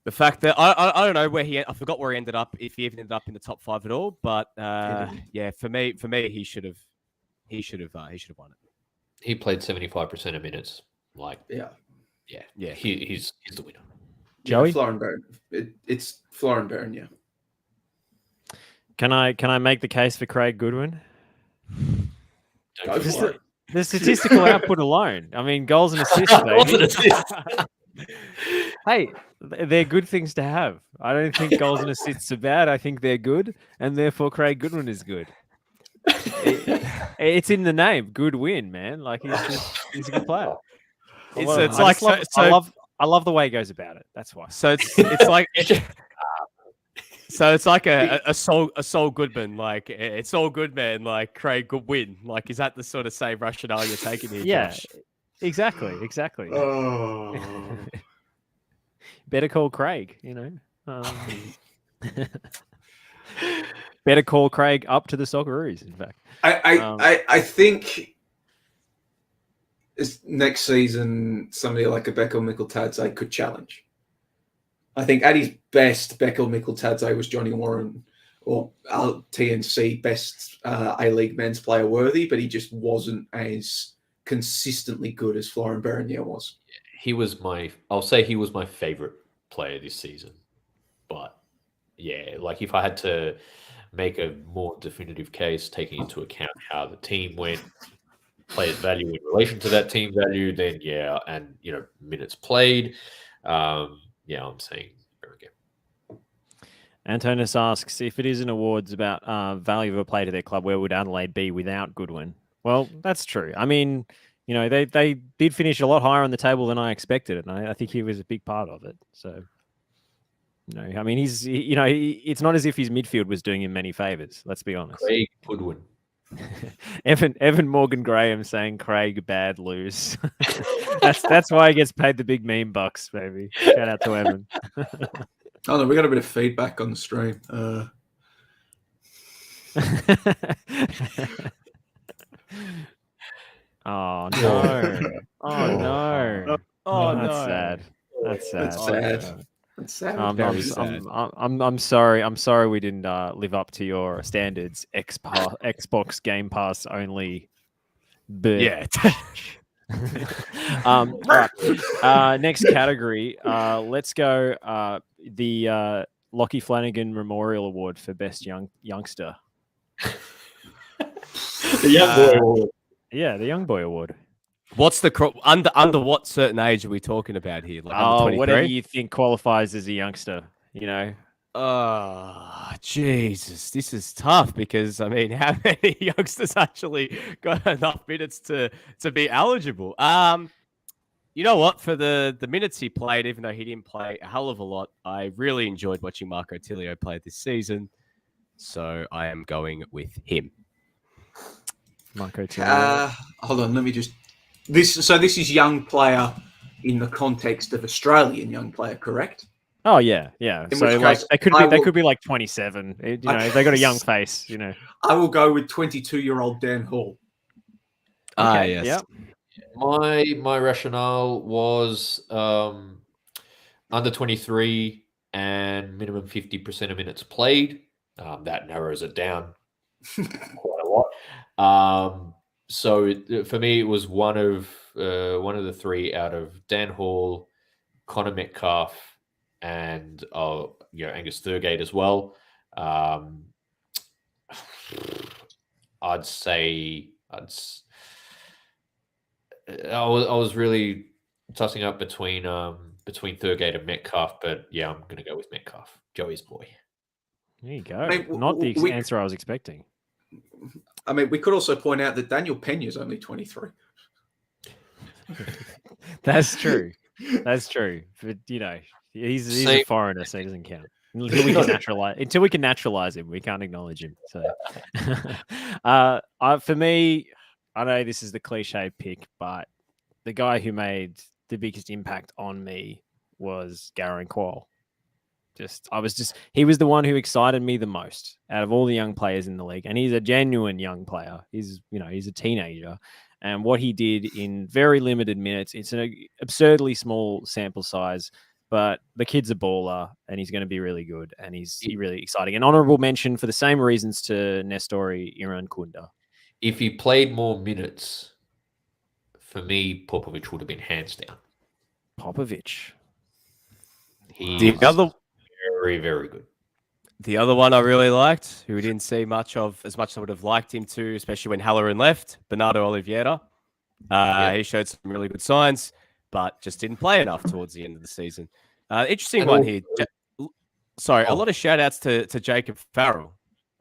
the fact that I don't know I forgot where he ended up, if he even ended up in the top 5 at all. But yeah, for me, he should have won it. he played 75% of minutes. Yeah. He's the winner. Joey? Florin Baron. It's Florin Baron, yeah. Can I make the case for Craig Goodwin? Go for it. The statistical output alone. I mean, goals and assists. Hey, they're good things to have. I don't think goals and assists are bad. I think they're good, and therefore Craig Goodwin is good. It's in the name, good win, man. He's a good player. I love the way he goes about it. That's why. So it's like it's like a Saul Goodman, it's all good, man. Craig Goodwin, is that the sort of same rationale you're taking here? Yeah, Josh? exactly. Oh. Better call Craig. Better call Craig up to the Socceroos. In fact, I think next season somebody like a Beckel Mikkeltadze could challenge. I think at his best, Beckel Mikkeltadze was Johnny Warren or TNC best A-League men's player worthy, but he just wasn't as consistently good as Florin Berenier was. I'll say he was my favorite player this season. But yeah, if I had to make a more definitive case, taking into account how the team went, players' value in relation to that team value, then yeah, and minutes played, yeah, I'm saying Berenier. Antonis asks, if it is an awards about value of a player to their club, where would Adelaide be without Goodwin? Well, that's true. I mean, they did finish a lot higher on the table than I expected, and I think he was a big part of it. So, I mean, it's not as if his midfield was doing him many favors. Let's be honest. Craig Goodwin. Evan Morgan Graham saying Craig bad lose. that's why he gets paid the big meme bucks, baby. Shout out to Evan. Oh no, we got a bit of feedback on the stream. Oh no! Oh no! Oh, that's sad. That's sad. That's sad. That's sad. I'm, sad. I'm sorry. I'm sorry we didn't live up to your standards. Xbox Game Pass only. But Yeah. all right. Next category. Let's go. The Lockie Flanagan Memorial Award for Best Youngster. The young boy award. Yeah, the Young Boy Award. What's the under what certain age are we talking about here? Like under 23? Whatever you think qualifies as a youngster. You know. Oh, Jesus. This is tough because, I mean, how many youngsters actually got enough minutes to be eligible? You know what? For the minutes he played, even though he didn't play a hell of a lot, I really enjoyed watching Marco Tilio play this season. So I am going with him. Marco Tilio. Hold on, let me just... This is young player in the context of Australian young player, correct? Oh yeah. In So which like case, they could be like 27. You know, they got a young face. You know. I will go with 22-year-old Dan Hall. Yes. Yep. My rationale was under 23 and minimum 50% of minutes played. That narrows it down quite a lot. So for me, it was one of the three out of Dan Hall, Connor Metcalf, and Angus Thurgate as well. I'd say I was really tossing up between Thurgate and Metcalf, but yeah, I'm going to go with Metcalf, Joey's boy. There you go. I mean, Not the answer I was expecting. I mean, we could also point out that Daniel Pena is only 23. That's true. That's true. But you know, he's a foreigner, so he doesn't count. Until we can naturalize him, we can't acknowledge him. So, for me, I know this is the cliche pick, but the guy who made the biggest impact on me was Garang Kuol. He was the one who excited me the most out of all the young players in the league, and he's a genuine young player. He's a teenager, and what he did in very limited minutes, it's an absurdly small sample size, but the kid's a baller, and he's going to be really good, and he's really exciting. An honourable mention for the same reasons to Nestori Irankunda. If he played more minutes, for me, Popovic would have been hands down. Popovic. He's very, very good. The other one I really liked, who we didn't see much of, as much as I would have liked him to, especially when Halloran left, Bernardo Oliveira. He showed some really good signs, but just didn't play enough towards the end of the season. Interesting one here. A lot of shout outs to Jacob Farrell.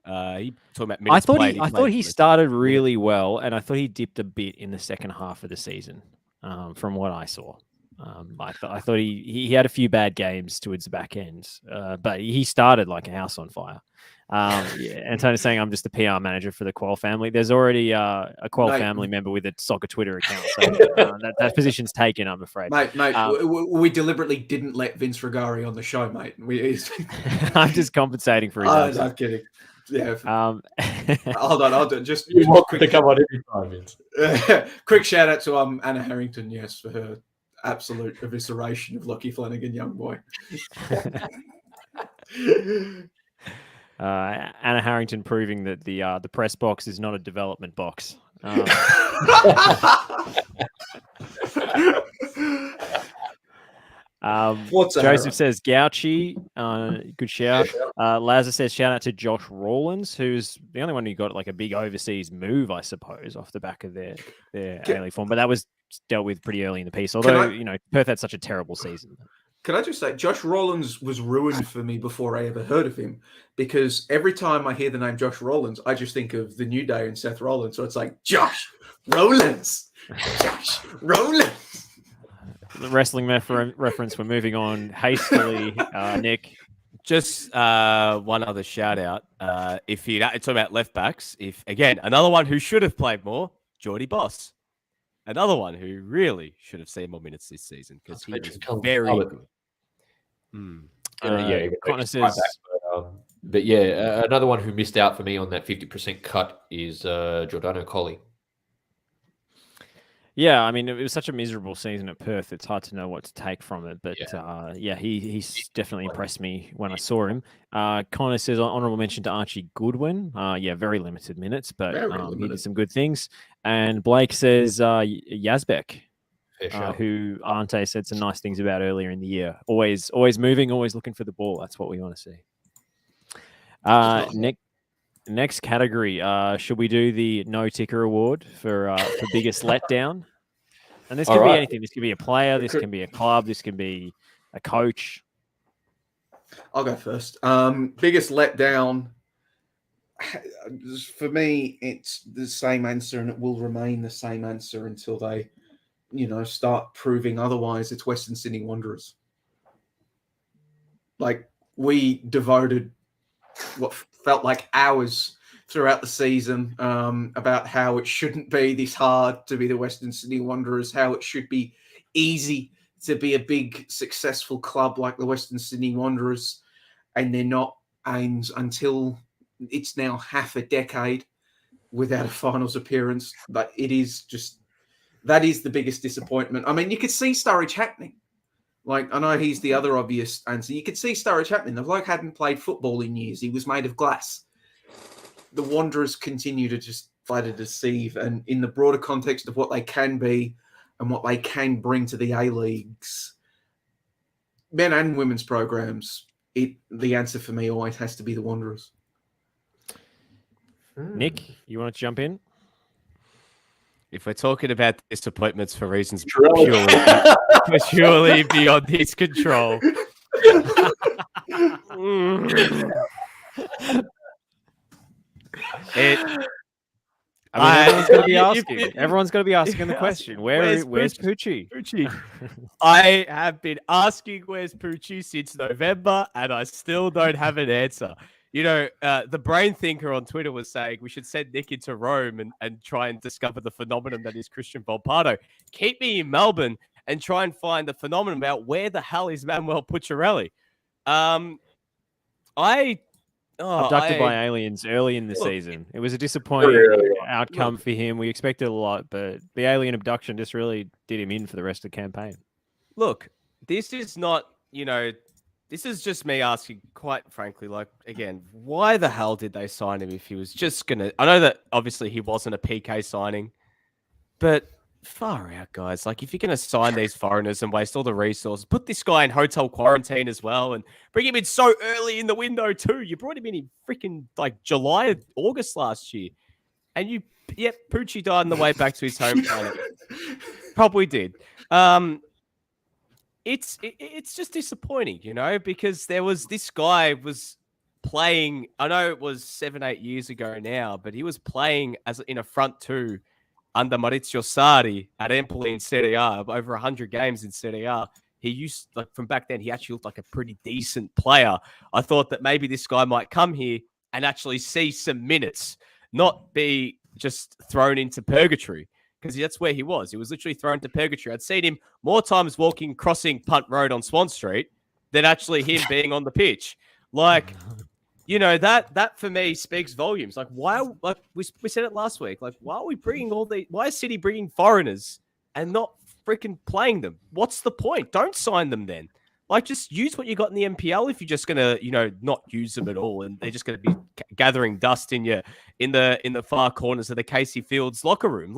He talking about minutes played. I thought he started really well, and I thought he dipped a bit in the second half of the season, from what I saw. I thought he had a few bad games towards the back end, but he started like a house on fire. Antonio's saying I'm just the PR manager for the Kuol family. There's already a Kuol family member with a soccer Twitter account, so that position's taken, I'm afraid. Mate, we deliberately didn't let Vince Rigari on the show, mate. I'm just compensating for his absence. I'm kidding. Yeah. Hold on. Just You're welcome to come on every time, Vince. Quick shout out to Anna Harrington, yes, for her absolute evisceration of Lockie Flanagan, young boy. Anna Harrington proving that the press box is not a development box. Joseph says Gauchi, good shout. Lazar says shout out to Josh Rawlins, who's the only one who got like a big overseas move, I suppose, off the back of their A-League form. But that was dealt with pretty early in the piece. Although Perth had such a terrible season. Can I just say, Josh Rawlins was ruined for me before I ever heard of him, because every time I hear the name Josh Rawlins, I just think of the New Day and Seth Rollins. So it's like Josh Rawlins, Josh Rawlins. The wrestling reference. We're moving on hastily. Nick, just one other shout out. If you're talking about left backs, another one who should have played more, Geordie Boss. Another one who really should have seen more minutes this season because he was very good. Connor says, but yeah, another one who missed out for me on that 50% cut is Giordano Colli. Yeah, I mean, it was such a miserable season at Perth. It's hard to know what to take from it. But he's definitely impressed me when I saw him. Connor says honorable mention to Archie Goodwin. Very limited minutes, but Very he limited. did some good things. And Blake says Yazbek, Fair shout. who Ante said some nice things about earlier in the year. Always moving, always looking for the ball. That's what we want to see. Next category, should we do the no ticker award for biggest letdown? And this can be anything. This can be a player. This can be a club. This can be a coach. I'll go first. Biggest letdown. For me, it's the same answer, and it will remain the same answer until they, start proving otherwise. It's Western Sydney Wanderers. Like, we devoted what felt like hours throughout the season about how it shouldn't be this hard to be the Western Sydney Wanderers, how it should be easy to be a big, successful club like the Western Sydney Wanderers, and they're not. And until it's now half a decade without a finals appearance, but it is just, that is the biggest disappointment. I mean, you could see Sturridge happening. Like, I know he's the other obvious answer. You could see Sturridge happening. The bloke hadn't played football in years. He was made of glass. The Wanderers continue to just try to deceive. And in the broader context of what they can be and what they can bring to the A-Leagues, men and women's programs, the answer for me always has to be the Wanderers. Nick, you want to jump in? If we're talking about disappointments for reasons Really? purely beyond his control. Everyone's going to be asking. Everyone's going to be asking the question: where's Poochie? I have been asking where's Poochie since November, and I still don't have an answer. The brain thinker on Twitter was saying we should send Nick into Rome and try and discover the phenomenon that is Christian Volpato. Keep me in Melbourne and try and find the phenomenon about where the hell is Manuel Pucciarelli. Abducted by aliens early in the season. It was a disappointing outcome for him. We expected a lot, but the alien abduction just really did him in for the rest of the campaign. Look, this is not, this is just me asking, quite frankly, again, why the hell did they sign him if he was just going to... I know that obviously he wasn't a PK signing, but far out, guys. Like, if you're going to sign these foreigners and waste all the resources, put this guy in hotel quarantine as well and bring him in so early in the window too. You brought him in freaking July, August last year. And Poochie died on the way back to his home planet. Probably did. It's just disappointing, because there was this guy was playing. I know it was 7-8 years ago now, but he was playing as in a front two under Maurizio Sarri at Empoli in Serie A, over 100 games in Serie A. He used, from back then, he actually looked like a pretty decent player. I thought that maybe this guy might come here and actually see some minutes, not be just thrown into purgatory. Because that's where he was. He was literally thrown to purgatory. I'd seen him more times crossing Punt Road on Swan Street than actually him being on the pitch. That for me speaks volumes. We said it last week. Why are we bringing why is City bringing foreigners and not freaking playing them? What's the point? Don't sign them then. Just use what you got in the MPL if you're just going to, not use them at all. And they're just going to be gathering dust in the far corners of the Casey Fields locker room.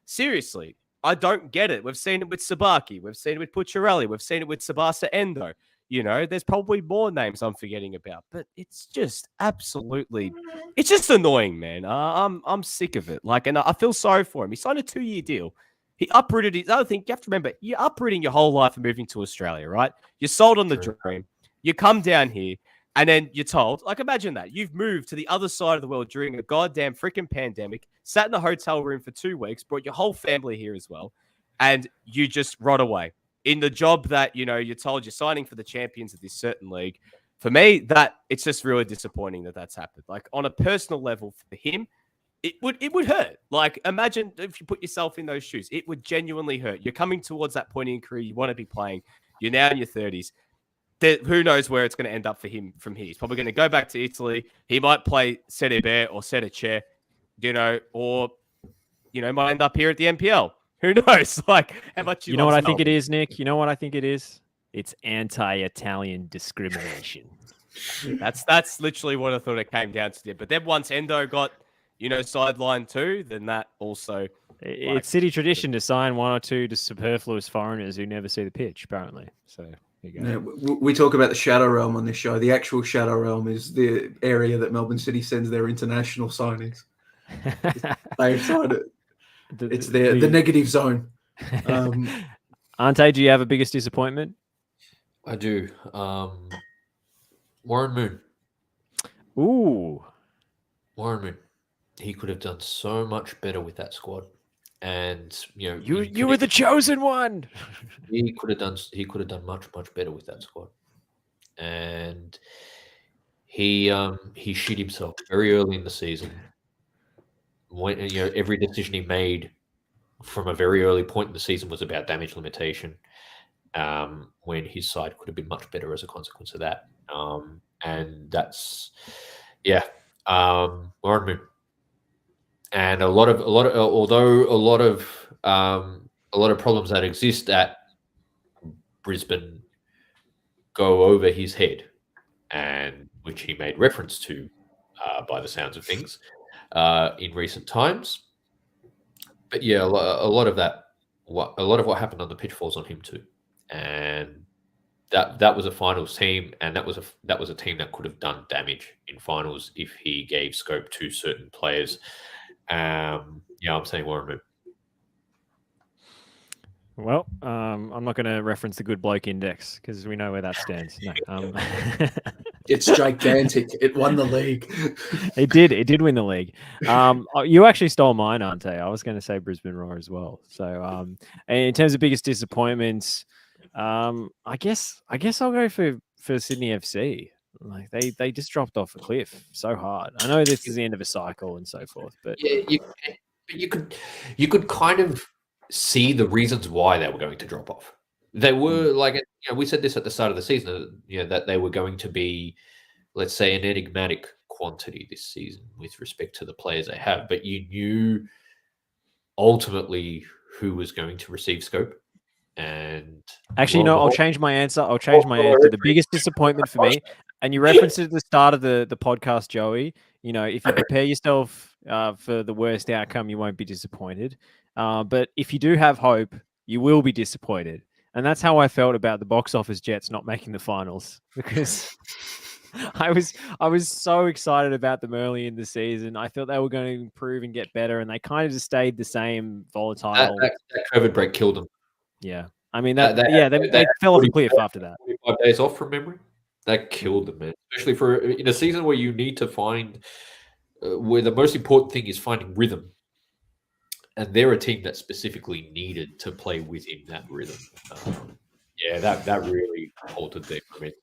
Seriously, I don't get it. We've seen it with Sabaki. We've seen it with Pucciarelli. We've seen it with Sabasa Endo. There's probably more names I'm forgetting about, but it's just it's just annoying, man. I'm sick of it. And I feel sorry for him. He signed a 2-year deal. He uprooted his other thing. You have to remember, you're uprooting your whole life and moving to Australia, right? You're sold on the dream. You come down here. And then you're told, imagine that. You've moved to the other side of the world during a goddamn freaking pandemic, sat in a hotel room for 2 weeks, brought your whole family here as well, and you just rot away in the job that, you're told you're signing for the champions of this certain league. For me, it's just really disappointing that that's happened. On a personal level for him, it would hurt. Imagine if you put yourself in those shoes. It would genuinely hurt. You're coming towards that point in your career. You want to be playing. You're now in your 30s. Who knows where it's going to end up for him from here? He's probably going to go back to Italy. He might play Serie B or Serie C, or might end up here at the MPL. Who knows? Like, how much You know what I think it is, Nick? You know what I think it is? It's anti-Italian discrimination. That's literally what I thought it came down to. But then once Endo got, sidelined too, then that also. It's city tradition to sign one or two to superfluous foreigners who never see the pitch, apparently. So there you go. Yeah, we talk about the Shadow Realm on this show. The actual Shadow Realm is the area that Melbourne City sends their international signings. They've signed it. It's the negative zone. Ante, do you have a biggest disappointment? I do. Warren Moon. Ooh. Warren Moon. He could have done so much better with that squad. And you were the chosen one. He could have done much better with that squad. And he shit himself very early in the season. When every decision he made from a very early point in the season was about damage limitation. When his side could have been much better as a consequence of that. And that's Warren Moon. And a lot of problems that exist at Brisbane go over his head, and which he made reference to by the sounds of things in recent times. But yeah, a lot of what happened on the pitch falls on him too, and that was a finals team, and that was a team that could have done damage in finals if he gave scope to certain players. I'm saying Warren Moon. Well, I'm not going to reference the good bloke index because we know where that stands. No, it's gigantic. It won the league. It did win the league. You actually stole mine, Ante. I was going to say Brisbane Roar as well. So, in terms of biggest disappointments, I guess I'll go for Sydney FC. Like they just dropped off a cliff so hard. I know this is the end of a cycle and so forth, but you could kind of see the reasons why they were going to drop off. They were we said this at the start of the season, that they were going to be, let's say, an enigmatic quantity this season with respect to the players they have. But you knew ultimately who was going to receive scope. And actually, I'll change my answer. The biggest disappointment for me, and you referenced it at the start of the podcast, Joey. If you prepare yourself for the worst outcome, you won't be disappointed. But if you do have hope, you will be disappointed. And that's how I felt about the box office Jets not making the finals, because I was so excited about them early in the season. I thought they were going to improve and get better, and they kind of just stayed the same volatile. That COVID break killed them. Yeah. I mean, they fell off a cliff after that. 45 days off from memory. That killed them, man. Especially in a season where you need to find, where the most important thing is finding rhythm. And they're a team that specifically needed to play within that rhythm. That really altered their commit.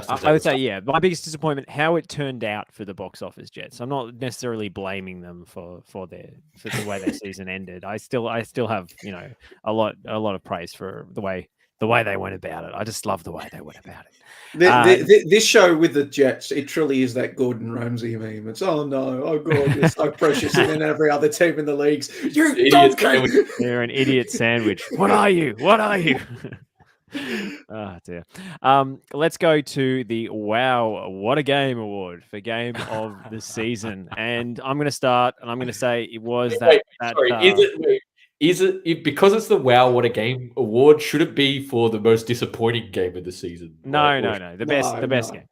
I would say, my biggest disappointment, how it turned out for the box office Jets. I'm not necessarily blaming them for the way their season ended. I still have a lot of praise for the way they went about it. I just love the way they went about it. This show with the Jets, it truly is that Gordon Ramsay meme. It's God, you're so precious, and then every other team in the leagues, you're an idiot sandwich. What are you? Oh dear. Let's go to the Wow What a Game award for game of the season, and I'm going to start, and I'm going to say it was Is it because it's the Wow What a Game award? Should it be for the most disappointing game of the season? No. The best game.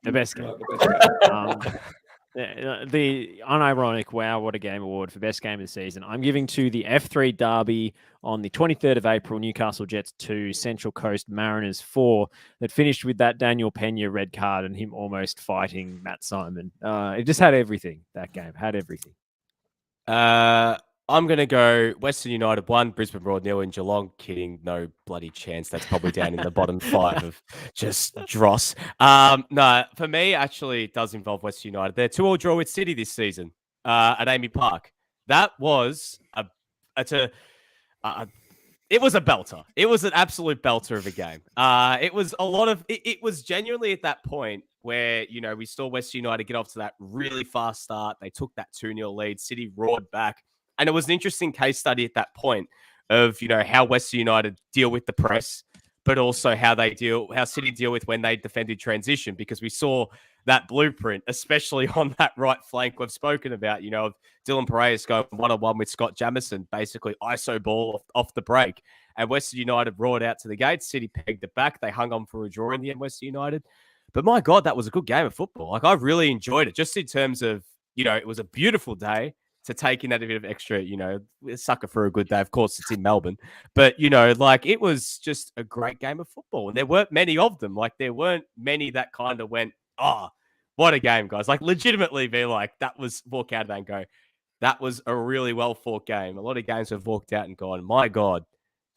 The unironic Wow What a Game award for best game of the season, I'm giving to the F3 derby on the 23rd of April, Newcastle Jets 2, Central Coast Mariners 4, that finished with that Daniel Pena red card and him almost fighting Matt Simon. It just had everything. That game had everything. I'm going to go Western United 1, Brisbane Roar 0, and Geelong. Kidding. No bloody chance. That's probably down in the bottom 5 of just dross. No, for me, actually, it does involve Western United. They're 2-2 draw with City this season at Amy Park. That was it was a belter. It was an absolute belter of a game. It was it was genuinely at that point where, we saw Western United get off to that really fast start. They took that 2-0 lead. City roared back. And it was an interesting case study at that point of how Western United deal with the press, but also how City deal with when they defended transition, because we saw that blueprint, especially on that right flank we've spoken about, of Dylan Paredes going one-on-one with Scott Jamieson, basically ISO ball off the break. And Western United roared out to the gate. City pegged it back. They hung on for a draw in the end, Western United. But my God, that was a good game of football. Like, I really enjoyed it, just in terms of, it was a beautiful day to take in that bit of extra, sucker for a good day. Of course, it's in Melbourne. But, it was just a great game of football. And there weren't many of them. Like, there weren't many that kind of went, oh, what a game, guys. Like, legitimately be like, walk out of that and go, that was a really well-fought game. A lot of games have walked out and gone, my God,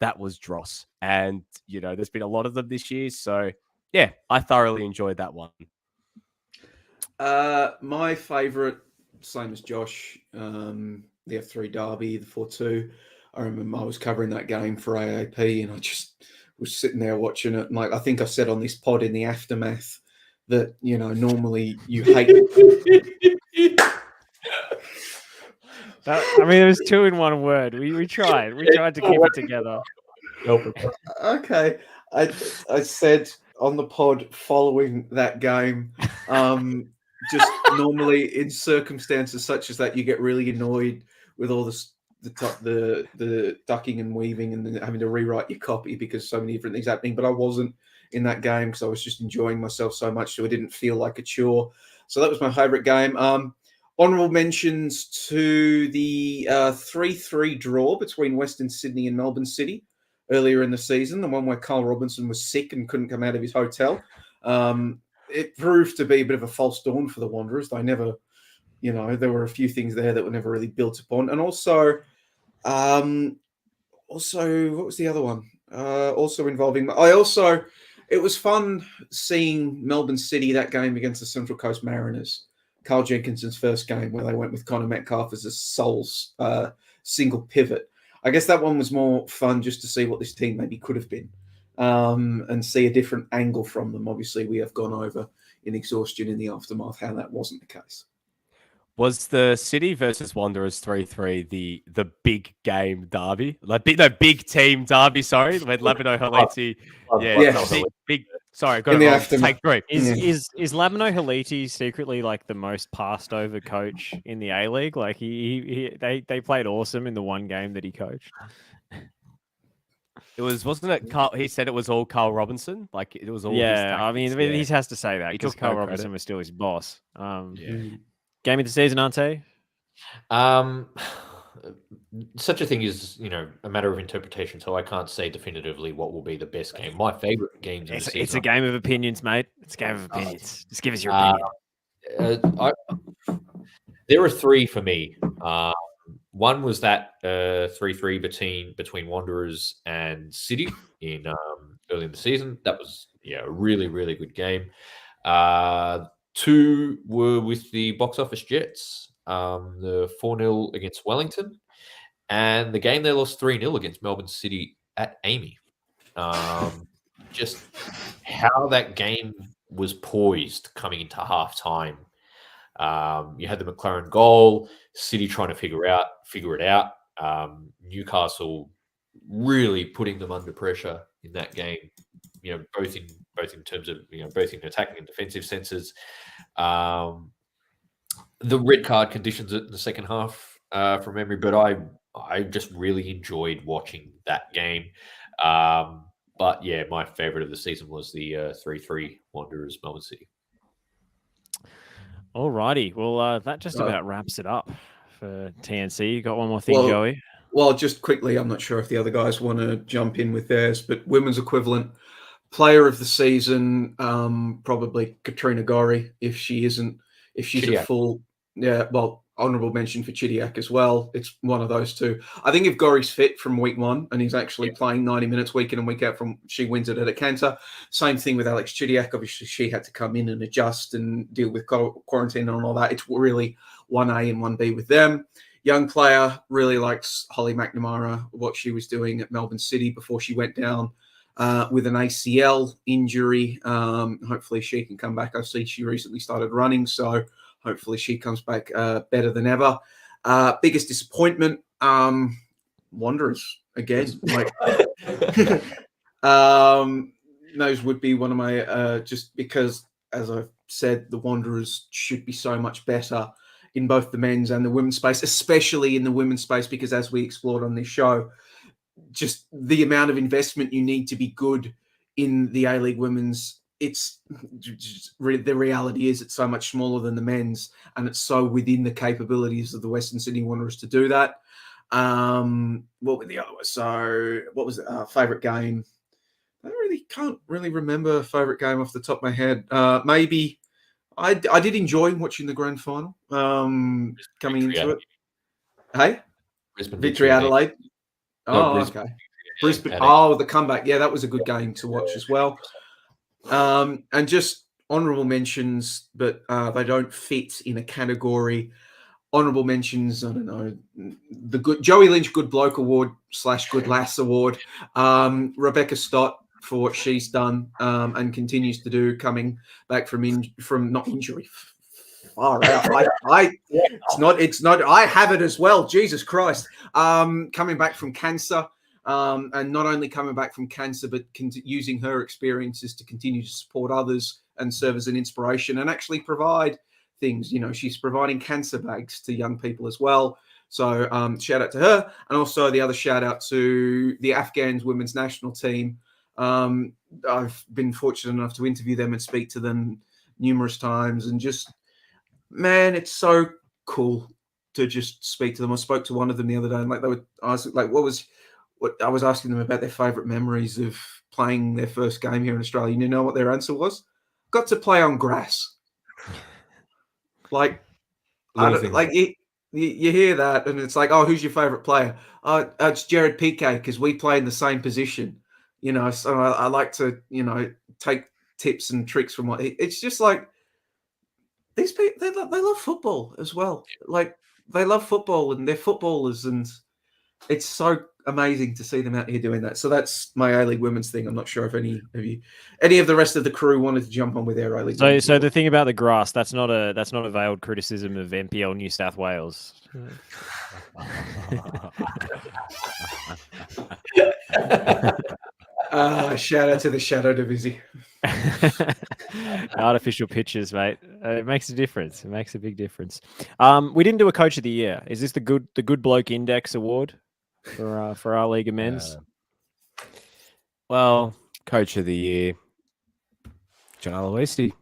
that was dross. And, there's been a lot of them this year. So, yeah, I thoroughly enjoyed that one. My favourite, same as Josh, the F3 Derby, the 4-2. I remember I was covering that game for AAP, and I just was sitting there watching it. And I think I said on this pod in the aftermath that, normally you hate it was 2 in 1 word. We tried. We tried to keep it together. Okay. I said on the pod following that game, just normally in circumstances such as that, you get really annoyed with all the ducking and weaving and then having to rewrite your copy because so many different things happening. But I wasn't in that game because I was just enjoying myself so much, so it didn't feel like a chore. So that was my favourite game. Honourable mentions to the 3-3 draw between Western Sydney and Melbourne City earlier in the season, the one where Carl Robinson was sick and couldn't come out of his hotel. It proved to be a bit of a false dawn for the Wanderers. They never, there were a few things there that were never really built upon. And also, what was the other one? It was fun seeing Melbourne City, that game against the Central Coast Mariners. Carl Jenkinson's first game where they went with Connor Metcalf as a sole single pivot. I guess that one was more fun just to see what this team maybe could have been and see a different angle from them. Obviously, we have gone over in exhaustion in the aftermath how that wasn't the case. Was the City versus Wanderers 3-3 the big game derby? Big team derby, sorry, when Labino Haliti. Big. Sorry, got it wrong. Take 3. Is Labino Haliti secretly like the most passed over coach in the A-League? Like they played awesome in the one game that he coached. Wasn't it Carl? He said it was all Carl Robinson. Like it was all. Yeah, I mean, he has to say that because Carl Robinson was still his boss. Game of the season, Ante? Such a thing is, a matter of interpretation. So I can't say definitively what will be the best game. My favorite games of the season. It's a game of opinions, mate. It's a game of opinions. Just give us your opinion. There are 3 for me. One was that 3-3 between Wanderers and City in early in the season. That was a really, really good game. 2 were with the box office Jets. The 4-0 against Wellington, and the game they lost 3-0 against Melbourne City at Amy. Just how that game was poised coming into halftime. You had the McLaren goal, City trying to figure it out. Newcastle really putting them under pressure in that game. Both in terms of both in attacking and defensive senses. The red card conditions it in the second half from memory, but I just really enjoyed watching that game. But yeah, my favorite of the season was the 3-3 Wanderers Melbourne City. Alrighty, well that just about wraps it up for TNC. You got one more thing, Joey? Well, just quickly, I'm not sure if the other guys want to jump in with theirs, but women's equivalent player of the season, probably Katrina Gorry, if she's Chidiac. A full, honourable mention for Chidiac as well. It's one of those two. I think if Gorry's fit from week 1 and he's actually playing 90 minutes week in and week out, she wins it at a canter. Same thing with Alex Chidiac. Obviously, she had to come in and adjust and deal with quarantine and all that. It's really 1A and 1B with them. Young player, really likes Holly McNamara, what she was doing at Melbourne City before she went down with an ACL injury. Hopefully she can come back. I see she recently started running, so hopefully she comes back better than ever. Biggest disappointment, Wanderers. again. Like, those would be one of my just because, as I've said, the Wanderers should be so much better in both the men's and the women's space, especially in the women's space, because as we explored on this show, just the amount of investment you need to be good in the A-League women's, it's the reality is it's so much smaller than the men's, and it's so within the capabilities of the Western Sydney Wanderers to do that. What were the other ones? So what was it? Favorite game? I can't really remember a favorite game off the top of my head. Maybe I did enjoy watching the grand final. Coming into it, hey, Brisbane Victory Adelaide. No, Oh, Brisbane. okay. Brisbane. Adelaide. Oh, the comeback. Yeah, that was a good game to watch as well. And just honourable mentions, but they don't fit in a category. Honourable mentions, I don't know, the good Joey Lynch Good Bloke Award / Good Lass Award. Rebecca Stott for what she's done and continues to do, coming back from not injury. Far out. It's not. I have it as well. Jesus Christ. Coming back from cancer. And not only coming back from cancer, but using her experiences to continue to support others and serve as an inspiration and actually provide things. You know, she's providing cancer bags to young people as well. So shout out to her. And also the other shout out to the Afghans women's national team. I've been fortunate enough to interview them and speak to them numerous times. And just, man, it's so cool to just speak to them. I spoke to one of them the other day and I was like, I was asking them about their favourite memories of playing their first game here in Australia. And you know what their answer was? Got to play on grass. Like, you hear that and it's like, oh, who's your favourite player? Oh, it's Jared Piqué because we play in the same position. You know, so I like to, you know, take tips and tricks from what it's just like these people. They love football as well. Like they love football and they're footballers, and it's so amazing to see them out here doing that. So that's my A-League women's thing. I'm not sure if any of the rest of the crew wanted to jump on with their A-League. So the thing about the grass, that's not a veiled criticism of NPL New South Wales. Shout out to the Shadow Division. Artificial pitches, mate. It makes a difference. It makes a big difference. We didn't do a Coach of the Year. Is this the Good Bloke Index Award for our League of Men's? Well, Coach of the Year, John Aloisi.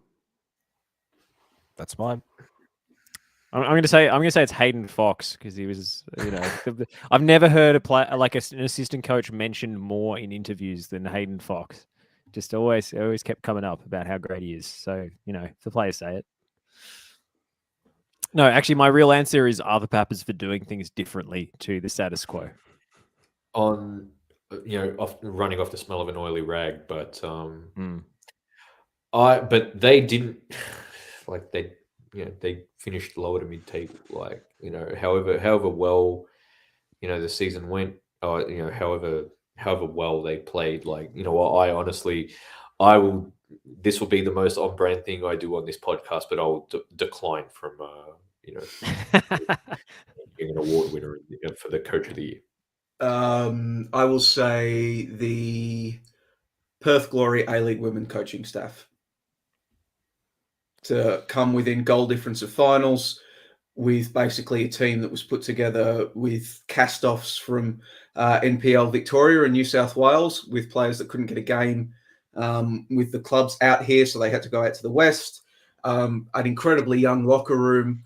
That's mine. I'm going to say it's Hayden Fox because he was, you know, I've never heard an assistant coach mentioned more in interviews than Hayden Fox. Just always kept coming up about how great he is. So, you know, if the players say it. No, actually, my real answer is Arthur Pappers for doing things differently to the status quo. On, you know, running off the smell of an oily rag, but but they didn't like they finished lower to mid table, like, you know, however well, you know, the season went, or, you know, however well they played, like, you know, this will be the most on brand thing I do on this podcast, but I'll decline from you know, being an award winner for the Coach of the Year. I will say the Perth Glory A-League women coaching staff to come within goal difference of finals with basically a team that was put together with cast-offs from NPL Victoria and New South Wales, with players that couldn't get a game with the clubs out here, so they had to go out to the West. An incredibly young locker room,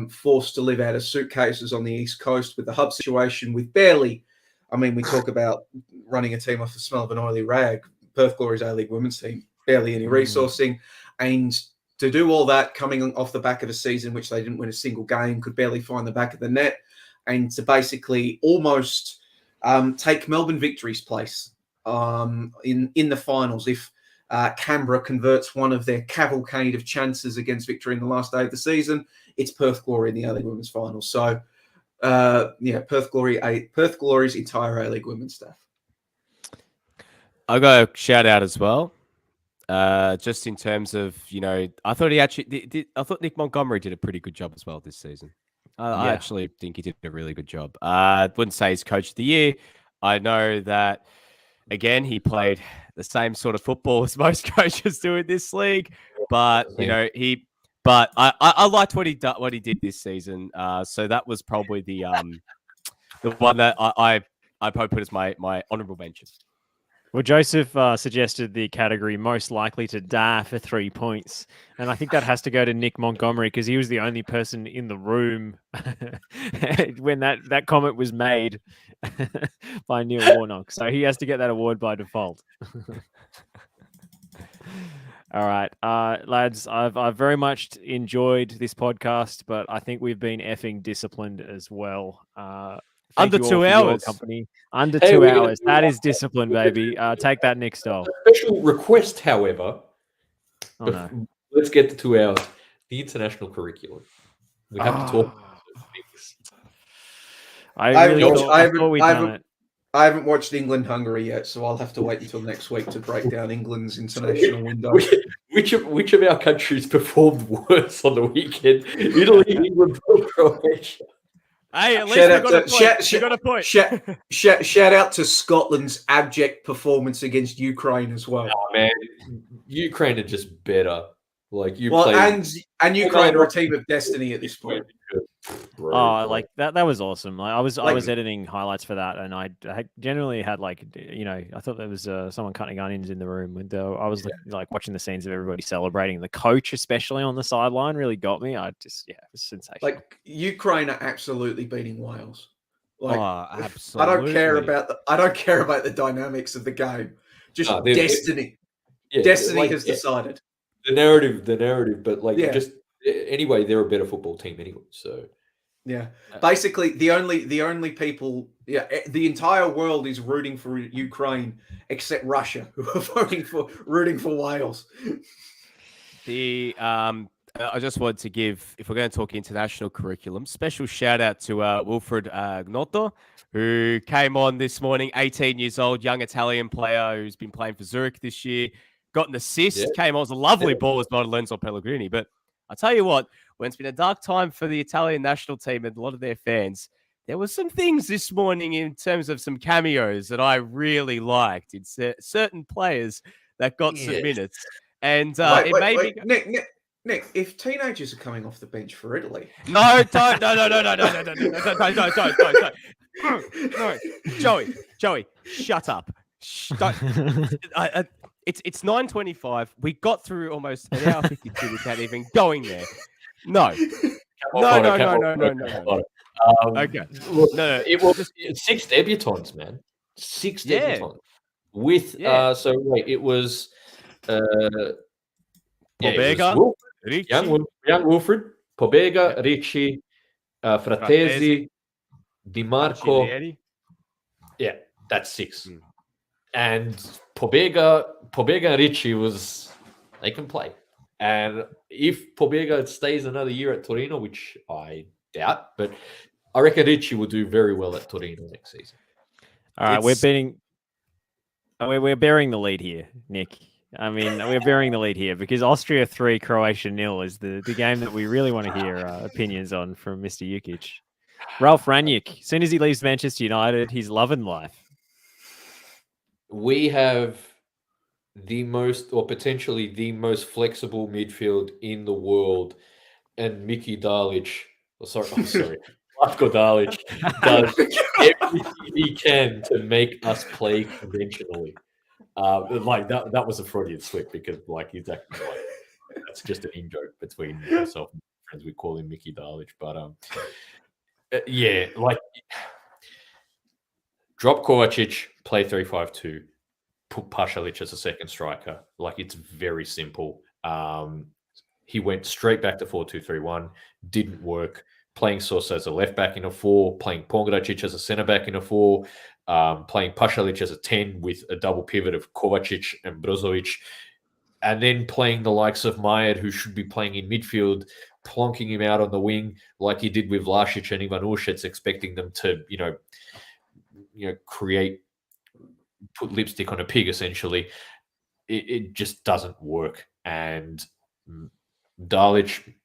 forced to live out of suitcases on the East Coast with the hub situation, with barely, I mean, we talk about running a team off the smell of an oily rag. Perth Glory's A-League women's team, barely any resourcing. And to do all that coming off the back of a season which they didn't win a single game, could barely find the back of the net, and to basically almost take Melbourne Victory's place in the finals if Canberra converts one of their cavalcade of chances against Victory in the last day of the season. It's Perth Glory in the A-League women's finals. So, Perth Glory's entire A-League women's staff. I'll go shout out as well. Just in terms of, you know, I thought I thought Nick Montgomery did a pretty good job as well this season. I actually think he did a really good job. I wouldn't say he's Coach of the Year. I know that, again, he played the same sort of football as most coaches do in this league. But, I liked what he did this season. So that was probably the one that I probably put as my honourable mention. Well, Joseph suggested the category most likely to die for 3 points. And I think that has to go to Nick Montgomery because he was the only person in the room when that comment was made by Neil Warnock. So he has to get that award by default. All right, lads, I've very much enjoyed this podcast, but I think we've been effing disciplined as well. Under 2 hours. Company. Under 2 hours. That is discipline, baby. Take that, Nick Stoll. Special request, however. Oh, no. Let's get to 2 hours. The international curriculum. We have to talk about those things. I haven't watched England-Hungary yet, so I'll have to wait until next week to break down England's international window. Which of our countries performed worse on the weekend? Italy, England, Croatia. Hey, at least we got a point. Shout out to Scotland's abject performance against Ukraine as well. Oh, man, Ukraine are just better. Like and Ukraine are a team of destiny at this point. Oh, like that was awesome. Like, I was editing highlights for that, and I generally had I thought there was someone cutting onions in the room. And I was like watching the scenes of everybody celebrating. The coach, especially on the sideline, really got me. It was sensational. Like Ukraine are absolutely beating Wales. Like, absolutely. I don't care about the dynamics of the game. Just destiny. Destiny has decided. The narrative, but anyway, they're a better football team anyway. So basically the only people, the entire world is rooting for Ukraine except Russia, who are rooting for Wales. I just wanted to give, if we're going to talk international curriculum, special shout out to Wilfred Gnotto, who came on this morning, 18 years old, young Italian player who's been playing for Zurich this year. Got an assist, came on. It was a lovely ball as well to Lorenzo Pellegrini. But I'll tell you what, when it's been a dark time for the Italian national team and a lot of their fans, there were some things this morning in terms of some cameos that I really liked. It's certain players that got some minutes. And Nick, if teenagers are coming off the bench for Italy. No. Joey, shut up. It's 9:25. We got through almost an hour 52 without even going there. No. Okay. No. It was 6 debutants, man. 6 debutants. With it was Pobega, young Wilfred, Pobega, Ricci, Fratesi, Di Marco. Yeah, that's 6. And Pobega and Ricci they can play. And if Pobega stays another year at Torino, which I doubt, but I reckon Ricci will do very well at Torino next season. All right, we're bearing the lead here, Nick. I mean, we're bearing the lead here because Austria 3, Croatia 0 is the game that we really want to hear opinions on from Mr. Jukic. Ralf Rangnick, as soon as he leaves Manchester United, he's loving life. We have potentially the most flexible midfield in the world, and Miki Dalic, Latko Dalic does everything he can to make us play conventionally. That was a Freudian slip because he's actually that's just an in-joke between myself and friends. We call him Miki Dalic, but drop Kovacic, play 3-5-2. Put Pasalic as a second striker. It's very simple. He went straight back to 4-2-3-1. Didn't work. Playing Sosa as a left back in a 4, playing Pongracic as a centre back in a 4, playing Pasalic as a 10 with a double pivot of Kovacic and Brozovic, and then playing the likes of Mayer, who should be playing in midfield, plonking him out on the wing like he did with Vlasic and Ivan Ušec, expecting them to, put lipstick on a pig, essentially. It just doesn't work. And Dalic,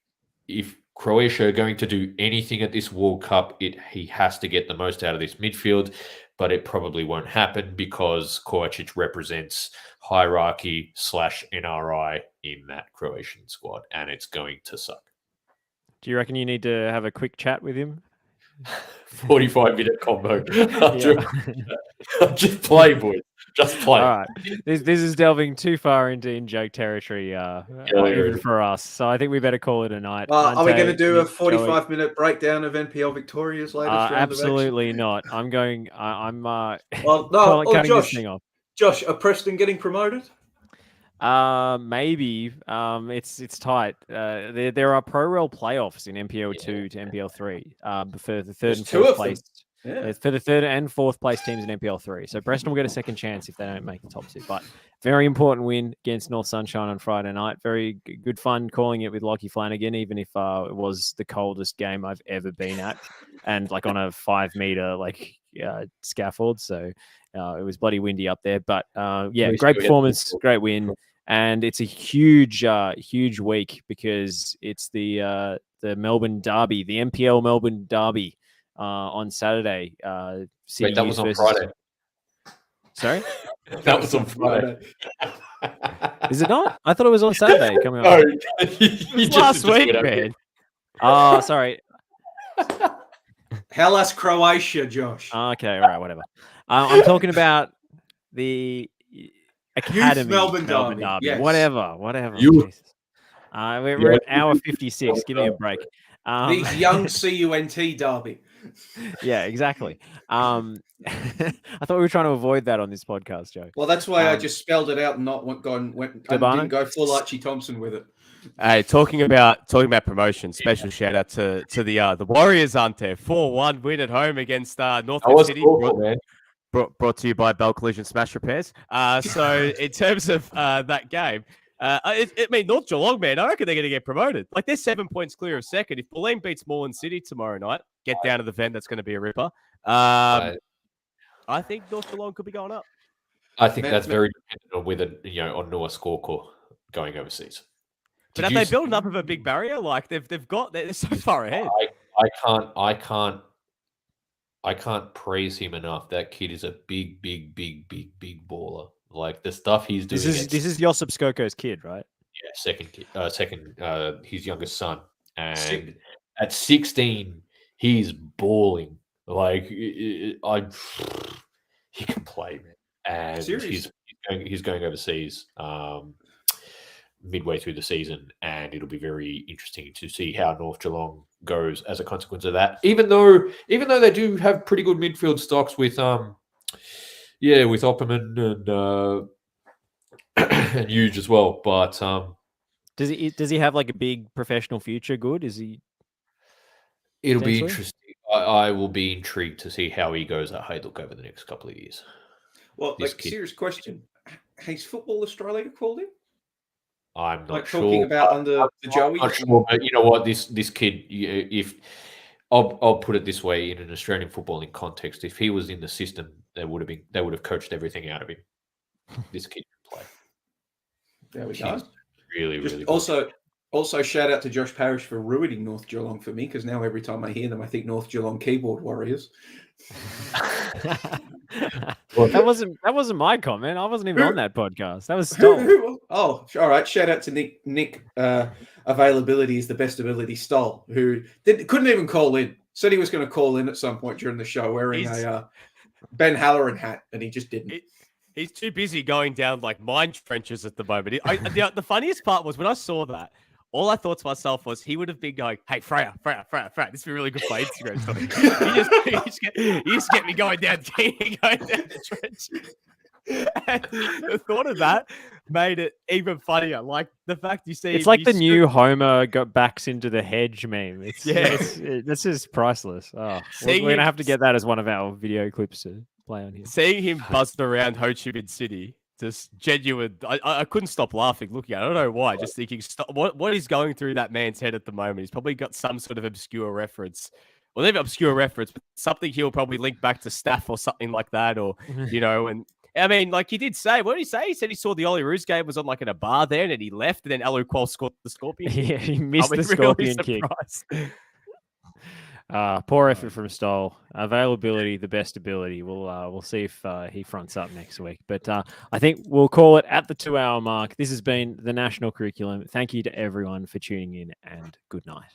if Croatia are going to do anything at this World Cup, he has to get the most out of this midfield. but it probably won't happen because Kovacic represents hierarchy / NRI in that Croatian squad, and it's going to suck. Do you reckon you need to have a quick chat with him? 45-minute combo. Yeah. Just play, boys. Just play. All right. This is delving too far into in-joke territory, even for us. So I think we better call it a night. Are we going to Ante, do a Nick, Joey? 45-minute breakdown of NPL Victoria's latest round of action? Absolutely not. I'm going. I'm Well, cutting Josh, this thing off. Josh, are Preston getting promoted? Maybe. It's tight. There are pro-rel playoffs in NPL 2 to NPL 3. For the third and fourth place. Yeah. For the third and fourth place teams in NPL 3. So Preston will get a second chance if they don't make the top 2. But very important win against North Sunshine on Friday night. Very good fun calling it with Lockie Flanagan, even if it was the coldest game I've ever been at, and like on a 5-meter scaffold. So it was bloody windy up there. But great performance, great win. And it's a huge week because it's the Melbourne Derby, the NPL Melbourne Derby. On Saturday, Wait, that was on Friday. Sorry, that was on Friday. Is it not? I thought it was on Saturday. Coming No, up. Last week, man. Oh, sorry. Hellas, Croatia, Josh. Okay, all right, whatever. I'm talking about the Academy Melbourne Derby. Yes. Whatever. Youth. Jesus. We're at hour 56. Give me a break. The young CUNT derby. Yeah, exactly. I thought we were trying to avoid that on this podcast, Joe. Well, that's why I just spelled it out and not didn't go full Archie Thompson with it. Hey, talking about promotion. Special shout out to the Warriors, Ante. 4-1 win at home against Northwood City. Brought to you by Bell Collision Smash Repairs. So in terms of that game. North Geelong, man, I reckon they're going to get promoted. Like, they're 7 points clear of second. If Bulleen beats Moreland City tomorrow night, get down to the Ven, that's going to be a ripper. I think North Geelong could be going up. I think that's very dependent on on Noah Skorkor going overseas. But have they built enough of a big barrier? Like, they're so far ahead. I can't praise him enough. That kid is a big baller. Like, the stuff he's doing. This is Josip Skoko's kid, right? Yeah, his youngest son. And at 16, he's balling. Like, he can play, man. And he's going overseas midway through the season, and it'll be very interesting to see how North Geelong goes as a consequence of that. Even though they do have pretty good midfield stocks with with Opperman and Huge as well. But does he have like a big professional future? Good, is he? It'll be interesting. I will be intrigued to see how he goes at Haydock over the next couple of years. Well, serious question: has Football Australia called him? I'm not sure. Talking about under the Joey. I'm not sure, but you know what? This kid, if I'll put it this way, in an Australian footballing context, if he was in the system, they would have coached everything out of him. This kid can play. There we go. Really good. Also, shout out to Josh Parrish for ruining North Geelong for me, because now every time I hear them, I think North Geelong Keyboard Warriors. That wasn't my comment. I wasn't even on that podcast. That was Stoll. Oh, all right. Shout out to Nick. Availability is the best ability. Stoll, who couldn't even call in. Said he was going to call in at some point during the show wearing a Ben Halloran hat, and he just didn't. He's too busy going down like mine trenches at the moment. The funniest part was when I saw that. All I thought to myself was he would have been going, "Hey, Freya, this would be really good for Instagram story." You just get me going down the trench. And the thought of that made it even funnier. Like the fact you see, it's like the new Homer backs into the hedge meme. This is priceless. Oh, we're gonna have to get that as one of our video clips to play on here. Seeing him buzzed around Ho Chi Minh City. Just genuine. I couldn't stop laughing looking at it. I don't know why. Just thinking, what is going through that man's head at the moment? He's probably got some sort of obscure reference. Well, maybe obscure reference, but something he'll probably link back to Staff or something like that. Or, and I mean, like he did say, what did he say? He said he saw the Ollie Roos game, was on like in a bar there, and then he left, and then Alu Qual scored the Scorpion. Yeah, he missed the Scorpion kick. Poor effort from Stoll. Availability, the best ability. We'll see if he fronts up next week. But I think we'll call it at the 2 hour mark. This has been the National Curriculum. Thank you to everyone for tuning in, and good night.